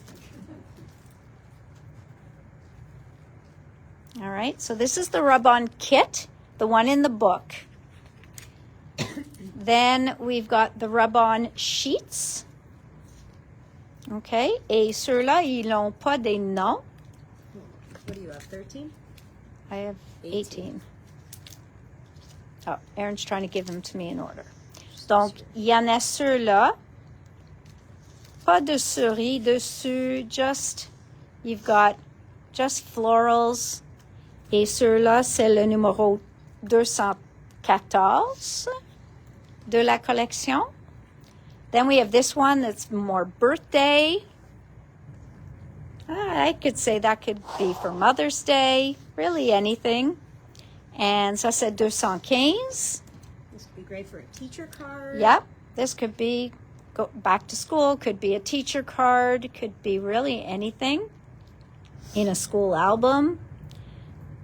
All right, so this is the rub-on kit, the one in the book. Then we've got the rub-on sheets. Okay, et ceux-là, ils n'ont pas des noms. What do you have, 13? I have 18. Oh, Erin's trying to give them to me in order. Donc, il y en a ceux-là. Pas de souris dessus, you've got just florals. Et ceux-là, c'est le numéro 214 de la collection. Then we have this one that's more birthday. I could say that could be for Mother's Day, really anything. And ça, c'est 215. This would be great for a teacher card. Yep, this could go back to school, could be a teacher card, could be really anything. In a school album.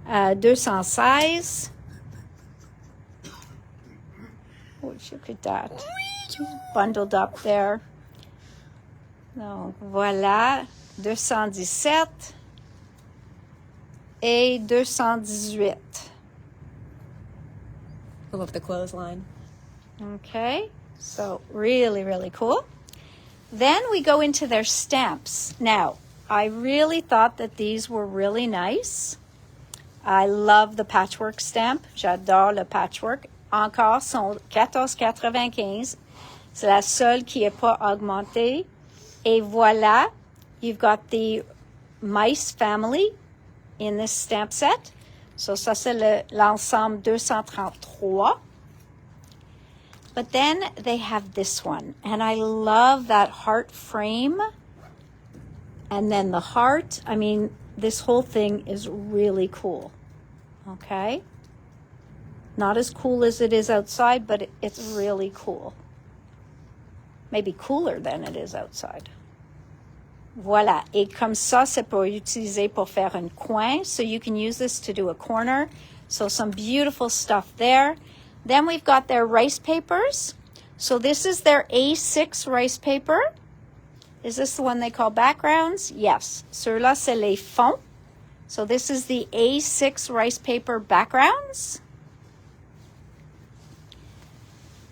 216. Look at that. Bundled up there. Donc, voilà. 217 et 218. I love the clothesline. Okay, so really, really cool. Then we go into their stamps. Now, I really thought that these were really nice. I love the patchwork stamp. J'adore le patchwork. Encore, sont 14,95. C'est la seule qui n'est pas augmentée. Et voilà, you've got the mice family in this stamp set. So ça, c'est l'ensemble 233. But then they have this one. And I love that heart frame. And then the heart. I mean, this whole thing is really cool. Okay? Not as cool as it is outside, but it's really cool. Maybe cooler than it is outside. Voilà. Et comme ça, c'est pour utiliser pour faire un coin. So you can use this to do a corner. So some beautiful stuff there. Then we've got their rice papers. So this is their A6 rice paper. Is this the one they call backgrounds? Yes. Ceux-là, c'est les fonds. So this is the A6 rice paper backgrounds.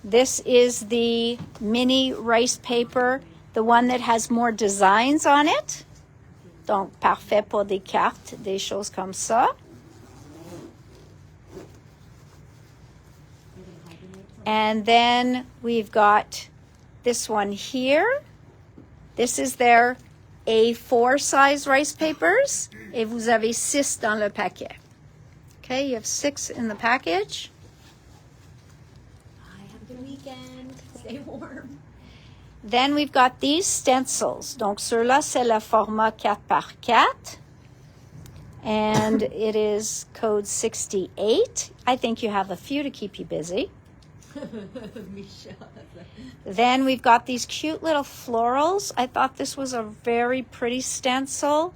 This is the mini rice paper, the one that has more designs on it. Donc, parfait pour des cartes, des choses comme ça. And then we've got this one here. This is their A4 size rice papers. Et vous avez 6 dans le paquet. Okay, you have 6 in the package. Have a good weekend. Stay warm. Then we've got these stencils. Donc, ceux-là, c'est le format 4x4. And it is code 68. I think you have a few to keep you busy. Then we've got these cute little florals. I thought this was a very pretty stencil.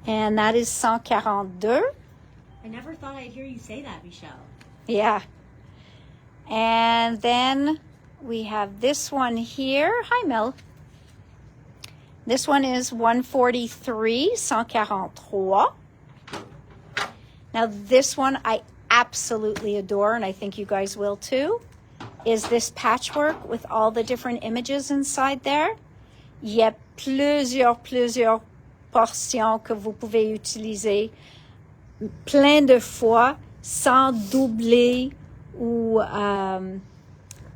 And that is 142. I never thought I'd hear you say that, Michelle. Yeah. And then we have this one here. Hi, Mel. This one is 143, 143. Now, this one I absolutely adore, and I think you guys will too, is this patchwork with all the different images inside there. Il y a plusieurs portions que vous pouvez utiliser plein de fois sans doubler ou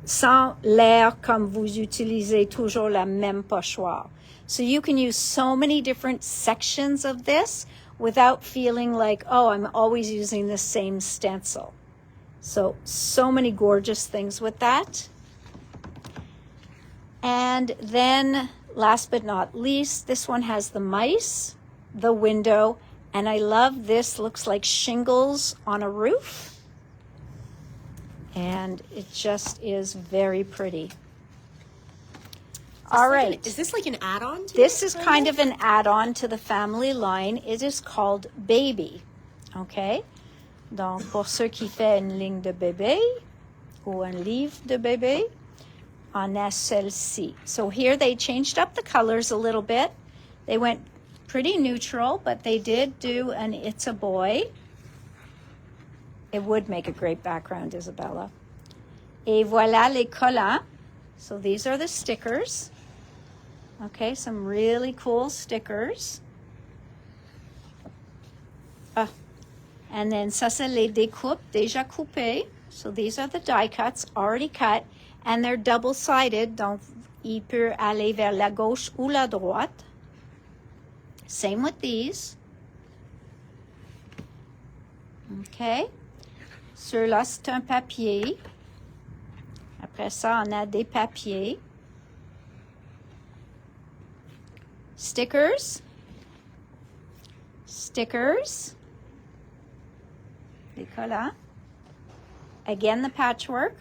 sans l'air comme vous utilisez toujours la même pochoir. So you can use so many different sections of this without feeling like, oh, I'm always using the same stencil. So many gorgeous things with that. And then, last but not least, this one has the mice, the window, and I love this. Looks like shingles on a roof. And it just is very pretty. All right. Is this like an add-on to This is kind of an add-on to the family line. It is called Baby. Okay? Donc, pour ceux qui font une ligne de bébé ou un livre de bébé, on a celle-ci. So here they changed up the colors a little bit. They went pretty neutral, but they did do an It's a Boy. It would make a great background, Isabella. Et voilà les collants. So these are the stickers. Okay, some really cool stickers. And then ça, c'est les découpes déjà coupées. So these are the die cuts already cut. And they're double-sided, donc il peut aller vers la gauche ou la droite. Same with these. Okay. Ceux-là, c'est un papier. Après ça, on a des papiers. Stickers. Stickers. Des collants. Again, the patchwork.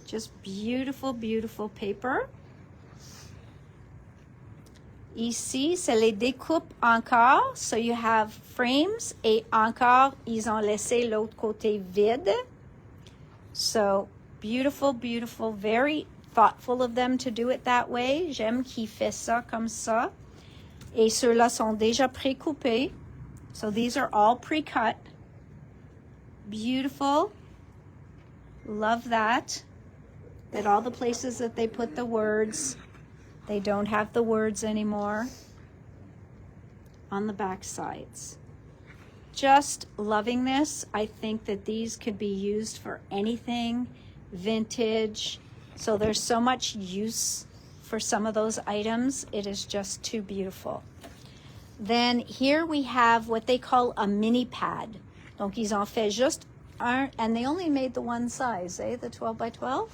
Just beautiful, beautiful paper. Ici, c'est les découpes encore. So you have frames et encore, ils ont laissé l'autre côté vide. So beautiful, beautiful, very thoughtful of them to do it that way. J'aime qu'ils fait ça comme ça. Et ceux-là sont déjà pré-coupés. So these are all pre-cut. Beautiful. Love that. That all the places that they put the words, they don't have the words anymore on the back sides. Just loving this. I think that these could be used for anything vintage. So there's so much use for some of those items. It is just too beautiful. Then here we have what they call a mini pad. Donc ils ont fait juste un, and they only made the one size, the 12 by 12.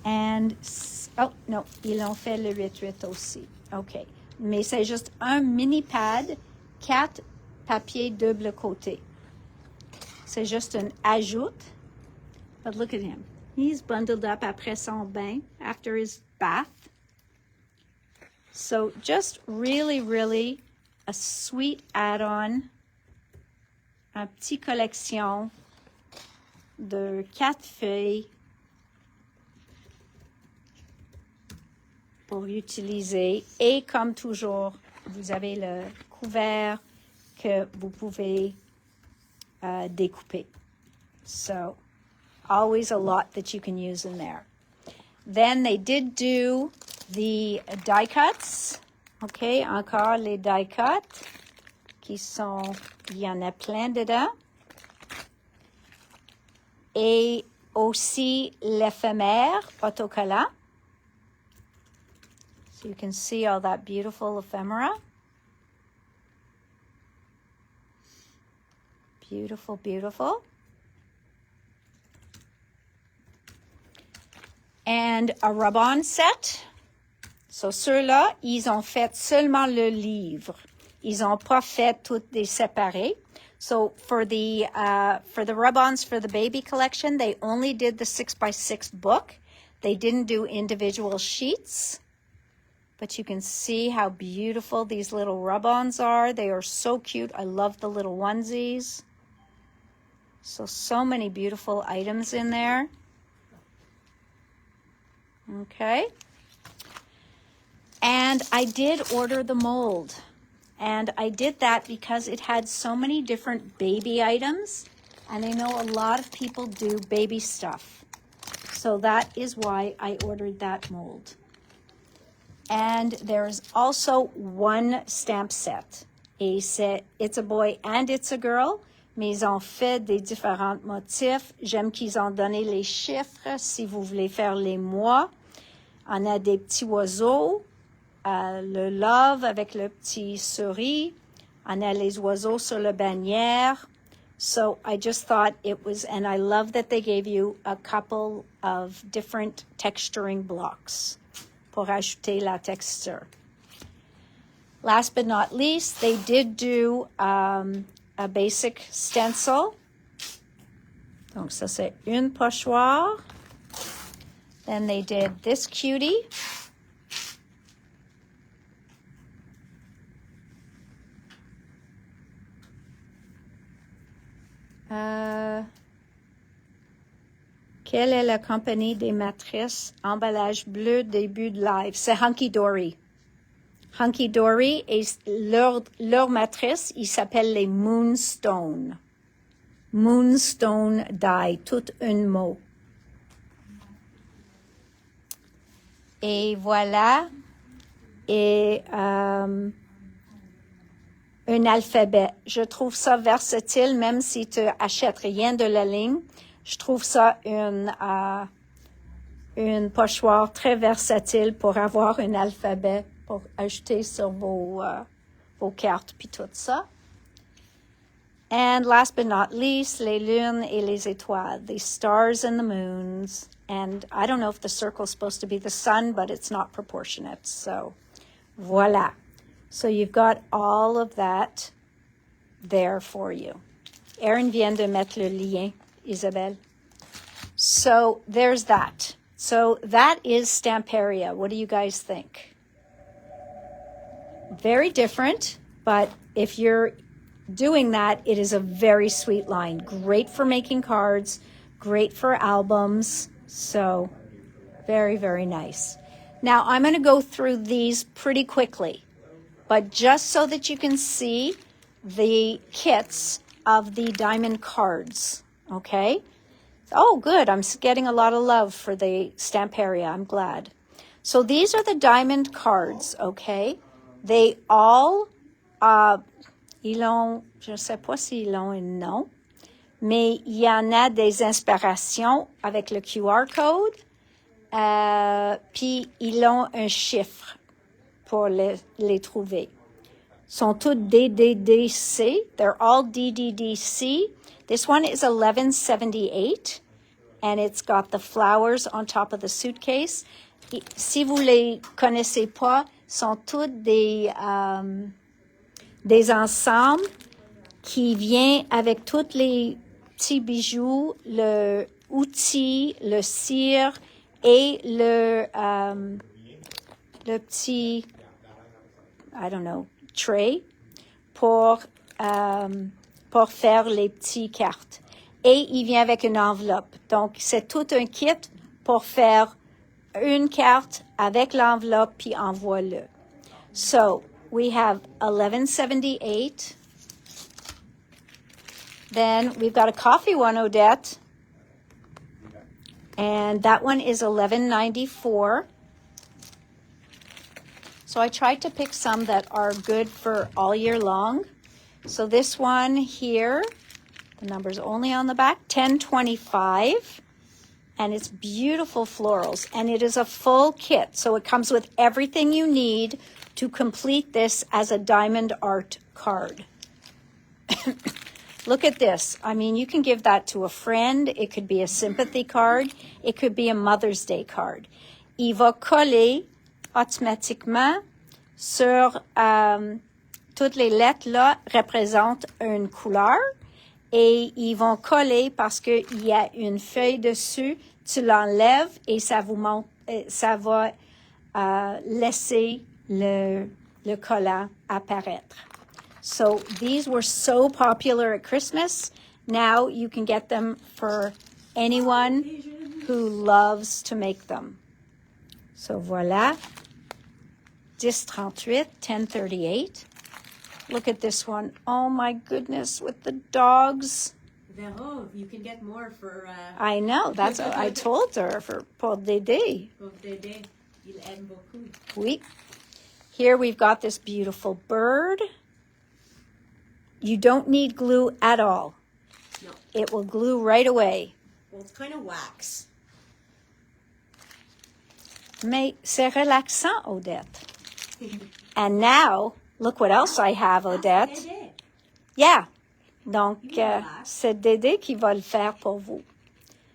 And, oh non, ils ont fait le 8-8 aussi. OK. Mais c'est juste un mini pad, 4 papiers double côté. C'est juste un ajout. But look at him. He's bundled up après son bain, after his bath. So just really, really a sweet add-on. Un petit collection de 4 feuilles pour utiliser. Et comme toujours, vous avez le couvert que vous pouvez découper. So, always a lot that you can use in there. Then they did do the die cuts. OK, encore les die cuts qui sont, il y en a plein dedans. Et aussi l'éphémère autocollant. So you can see all that beautiful ephemera. Beautiful, beautiful. And a rub-on set. So ceux-là, ils ont fait seulement le livre. Ils n'ont pas fait toutes des séparés. So for the rub-ons for the baby collection, they only did the 6x6 book. They didn't do individual sheets. But you can see how beautiful these little rub-ons are. They are so cute. I love the little onesies. So many beautiful items in there. Okay. And I did order the mold. And I did that because it had so many different baby items. And I know a lot of people do baby stuff. So that is why I ordered that mold. And there's also one stamp set. Et c'est It's a Boy and It's a Girl. Mais ils ont fait des différents motifs. J'aime qu'ils ont donné les chiffres si vous voulez faire les mois. On a des petits oiseaux. Le love avec le petit souris. On a les oiseaux sur la bannière. So I just thought it was, and I love that they gave you a couple of different texturing blocks pour ajouter la texture. Last but not least, they did do a basic stencil. Donc ça c'est une pochoir. Then they did this cutie. Quelle est la compagnie des matrices? Emballage bleu, début de live. C'est Hunky Dory. Hunky Dory et leur matrice, il s'appelle les Moonstone. Moonstone die, tout un mot. Et voilà. Et un alphabet. Je trouve ça versatile, même si tu achètes rien de la ligne. Je trouve ça une pochoir très versatile pour avoir un alphabet pour ajouter sur vos cartes puis tout ça. And last but not least, les lunes et les étoiles, the stars and the moons. And I don't know if the circle is supposed to be the sun, but it's not proportionate. So, voilà. So you've got all of that there for you. Erin vient de mettre le lien, Isabelle. So there's that. So that is Stamperia. What do you guys think? Very different, but if you're doing that, it is a very sweet line. Great for making cards, great for albums. So very, very nice. Now I'm going to go through these pretty quickly, but just so that you can see the kits of the diamond cards, okay? Oh, good. I'm getting a lot of love for the Stamperia. I'm glad. So these are the diamond cards, okay? They all, ils ont, je ne sais pas s'ils ont un nom, mais il y en a des inspirations avec le QR code, puis ils ont un chiffre pour les trouver. Sont tous DDDC. They're all DDDC. This one is 1178, and it's got the flowers on top of the suitcase. Si vous les connaissez pas, sont tous des ensembles qui viennent avec tous les petits bijoux, le outil, le cire et le petit, I don't know, tray pour faire les petites cartes. Et il vient avec une enveloppe. Donc, c'est tout un kit pour faire une carte avec l'enveloppe, puis envoie-le. So, we have 1178. Then we've got a coffee one, Odette. And that one is 1194. So I tried to pick some that are good for all year long. So this one here, the number's only on the back, 1025. And it's beautiful florals. And it is a full kit. So it comes with everything you need to complete this as a diamond art card. Look at this. I mean, you can give that to a friend. It could be a sympathy card. It could be a Mother's Day card. Il va coller automatiquement sur toutes les lettres là représentent une couleur et ils vont coller parce qu'il y a une feuille dessus. Tu l'enlèves et ça vous montre, ça va laisser le collant apparaître. So these were so popular at Christmas. Now you can get them for anyone who loves to make them. So voilà. 1038, 1038. Look at this one. Oh my goodness, with the dogs. Oh, you can get more for... I know, that's what I told her pour Dédé. Pour Dédé. Il aime beaucoup. Oui. Here we've got this beautiful bird. You don't need glue at all. No. It will glue right away. Well, it's kind of wax. Mais c'est relaxant, Odette. And now, look what else I have, Odette. Dédé. Yeah. Donc, c'est Dédé qui va le faire pour vous.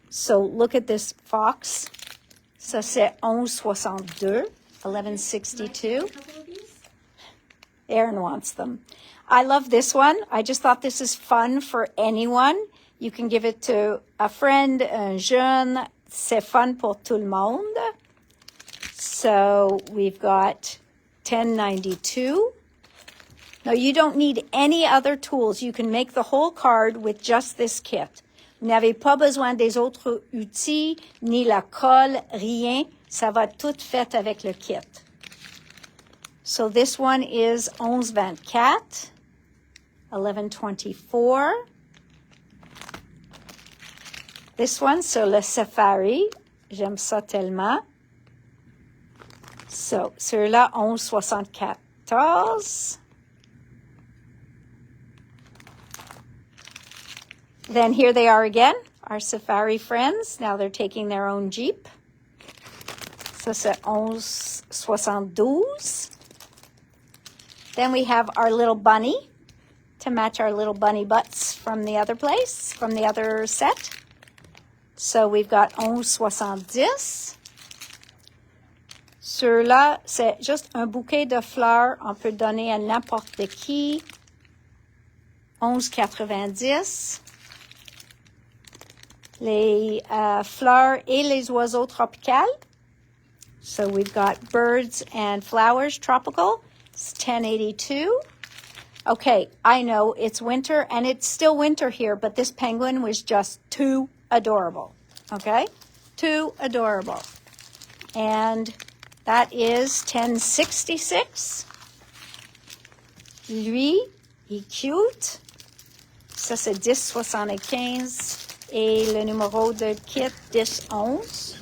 So, look at this fox. Ça, c'est 1162, 1162. Aaron wants them. I love this one. I just thought this is fun for anyone. You can give it to a friend, un jeune. C'est fun pour tout le monde. So we've got 1092. Now, you don't need any other tools. You can make the whole card with just this kit. Vous n'avez pas besoin des autres outils, ni la colle, rien. Ça va tout fait avec le kit. So this one is 1124, 1124. This one sur le safari. J'aime ça tellement. So, celui-là, 1174. Then here they are again, our safari friends. Now they're taking their own Jeep. Ça, c'est 1172. Then we have our little bunny to match our little bunny butts from the other place, from the other set. So we've got 1170. Ceux-là, c'est juste un bouquet de fleurs. On peut donner à n'importe qui. 1190. les fleurs et les oiseaux tropicales. So we've got birds and flowers, tropical. It's 1082. Okay, I know it's winter, and it's still winter here, but this penguin was just too adorable. Okay? Too adorable. And that is 1066. Lui, il est cute. Ça, c'est 1075. Et le numéro de kit, 1011.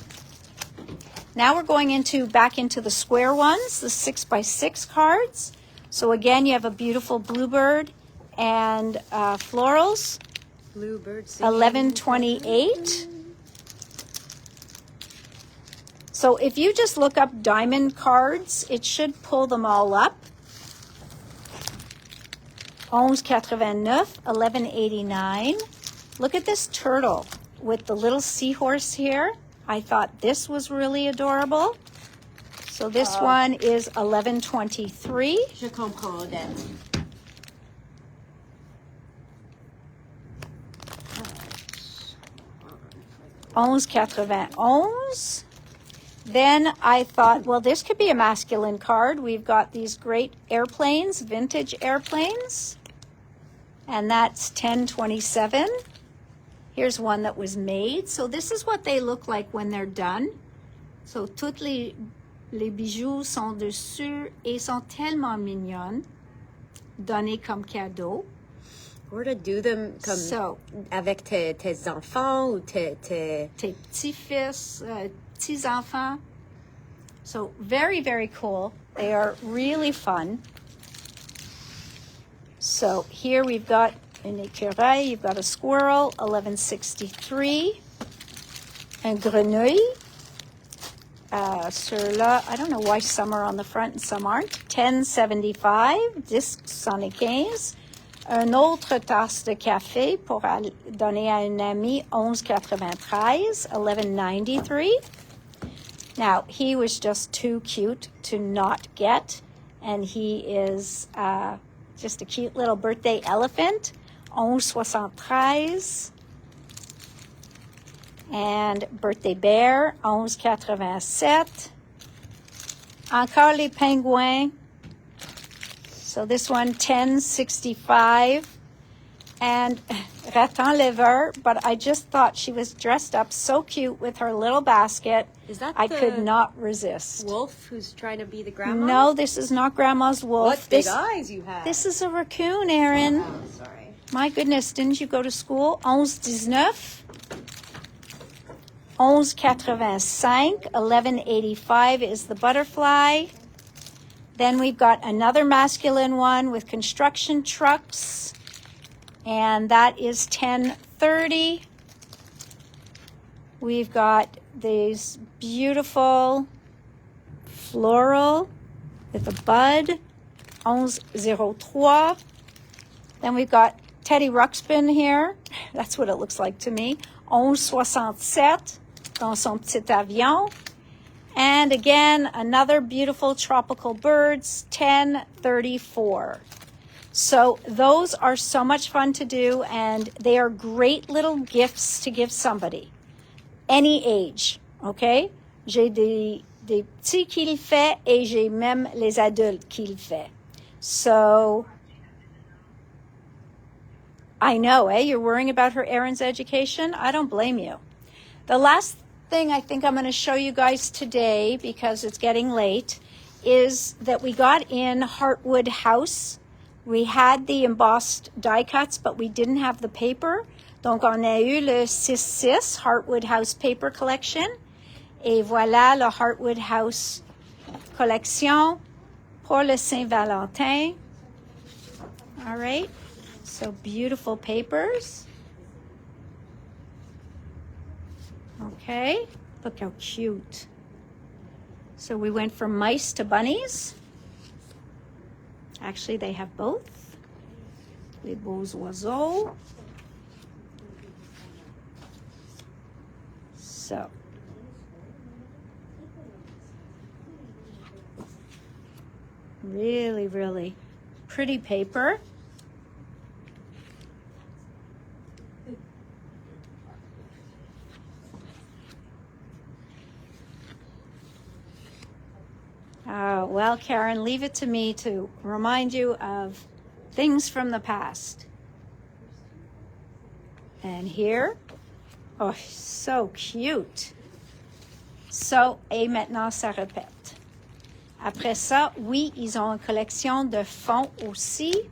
Now we're going back into the square ones, the 6x6 cards. So again, you have a beautiful bluebird and florals. Bluebird. 1128. So if you just look up diamond cards, it should pull them all up. 1189, 1189. Look at this turtle with the little seahorse here. I thought this was really adorable. So this one is 1123. Je comprends, Odette. Onze 91. Then I thought, well, this could be a masculine card. We've got these great airplanes, vintage airplanes. And that's 1027. Here's one that was made. So this is what they look like when they're done. So toutes les bijoux sont dessus et sont tellement mignonnes, donnés comme cadeau. Or to do them comme avec tes enfants ou tes petits-fils, petits-enfants. So very, very cool. They are really fun. So here we've got an écureuil, you've got a squirrel, 1163, un grenouille. Ceux-là, I don't know why some are on the front and some aren't. 1075, 1075. Un autre tasse de café pour donner à un ami, 1193, 1193. Now, he was just too cute to not get, and he is just a cute little birthday elephant, 1173. And birthday bear, 1187. Encore les pingouins. So this one, 1065. And raton laveur, but I just thought she was dressed up so cute with her little basket. Is that I could not resist. Wolf who's trying to be the grandma? No, this is not Grandma's wolf. What big eyes you have. This is a raccoon, Erin. Oh, sorry. My goodness, didn't you go to school? 1119. 1185, 1185 is the butterfly. Then we've got another masculine one with construction trucks, and that is 1030. We've got these beautiful floral with a bud, 1103. Then we've got Teddy Ruxpin here. That's what it looks like to me. 1167 dans son petit avion. And again, another beautiful tropical birds, 1034. So those are so much fun to do, and they are great little gifts to give somebody, any age, okay? J'ai des petits qui le fait, et j'ai même les adultes qui le fait. So, I know, you're worrying about her Erin's education? I don't blame you. The last thing I think I'm going to show you guys today, because it's getting late, is that we got in Heartwood House. We had the embossed die cuts, but we didn't have the paper. Donc, on a eu le 6-6 Heartwood House paper collection. Et voilà le Heartwood House collection pour le Saint-Valentin. All right. So beautiful papers. Okay, look how cute. So we went from mice to bunnies. Actually, they have both. Les beaux oiseaux. So. Really, really pretty paper. Well, Karen, leave it to me to remind you of things from the past. And here, oh, so cute. So, et maintenant, ça répète. Après ça, oui, ils ont une collection de fonds aussi.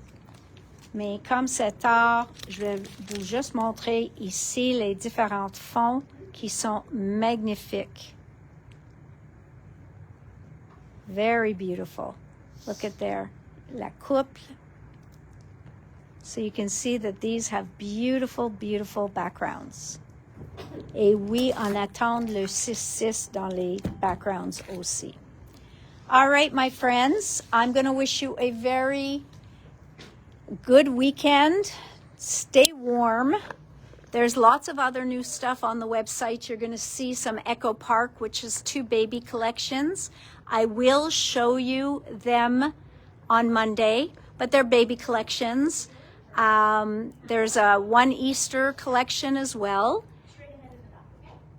Mais comme c'est tard, je vais vous juste montrer ici les différents fonds qui sont magnifiques. Very beautiful. Look at there. La couple. So you can see that these have beautiful, beautiful backgrounds. Et oui, on attend le 6-6 dans les backgrounds aussi. All right, my friends, I'm going to wish you a very good weekend. Stay warm. There's lots of other new stuff on the website. You're going to see some Echo Park, which is 2 baby collections. I will show you them on Monday, but they're baby collections. There's a 1 Easter collection as well.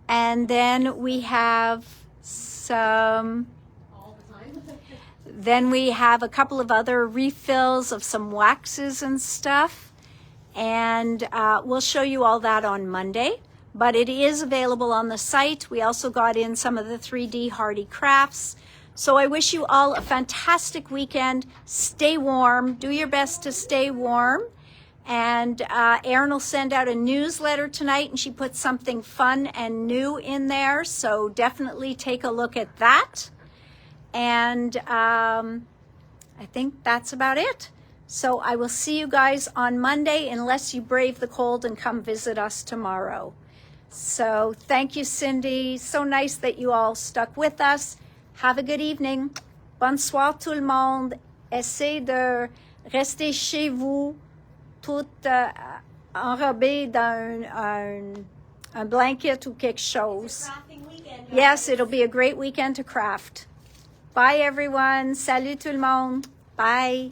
And then we have some... Then we have a couple of other refills of some waxes and stuff. And we'll show you all that on Monday. But it is available on the site. We also got in some of the 3D Hardy crafts. So I wish you all a fantastic weekend. Stay warm. Do your best to stay warm. And Erin will send out a newsletter tonight, and she put something fun and new in there. So definitely take a look at that. And I think that's about it. So I will see you guys on Monday, unless you brave the cold and come visit us tomorrow. So thank you, Cindy. So nice that you all stuck with us. Have a good evening. Bonsoir tout le monde. Essayez de rester chez vous, tout enrobé dans un blanket ou quelque chose. Yes, it'll be a great weekend to craft. Bye, everyone. Salut tout le monde. Bye.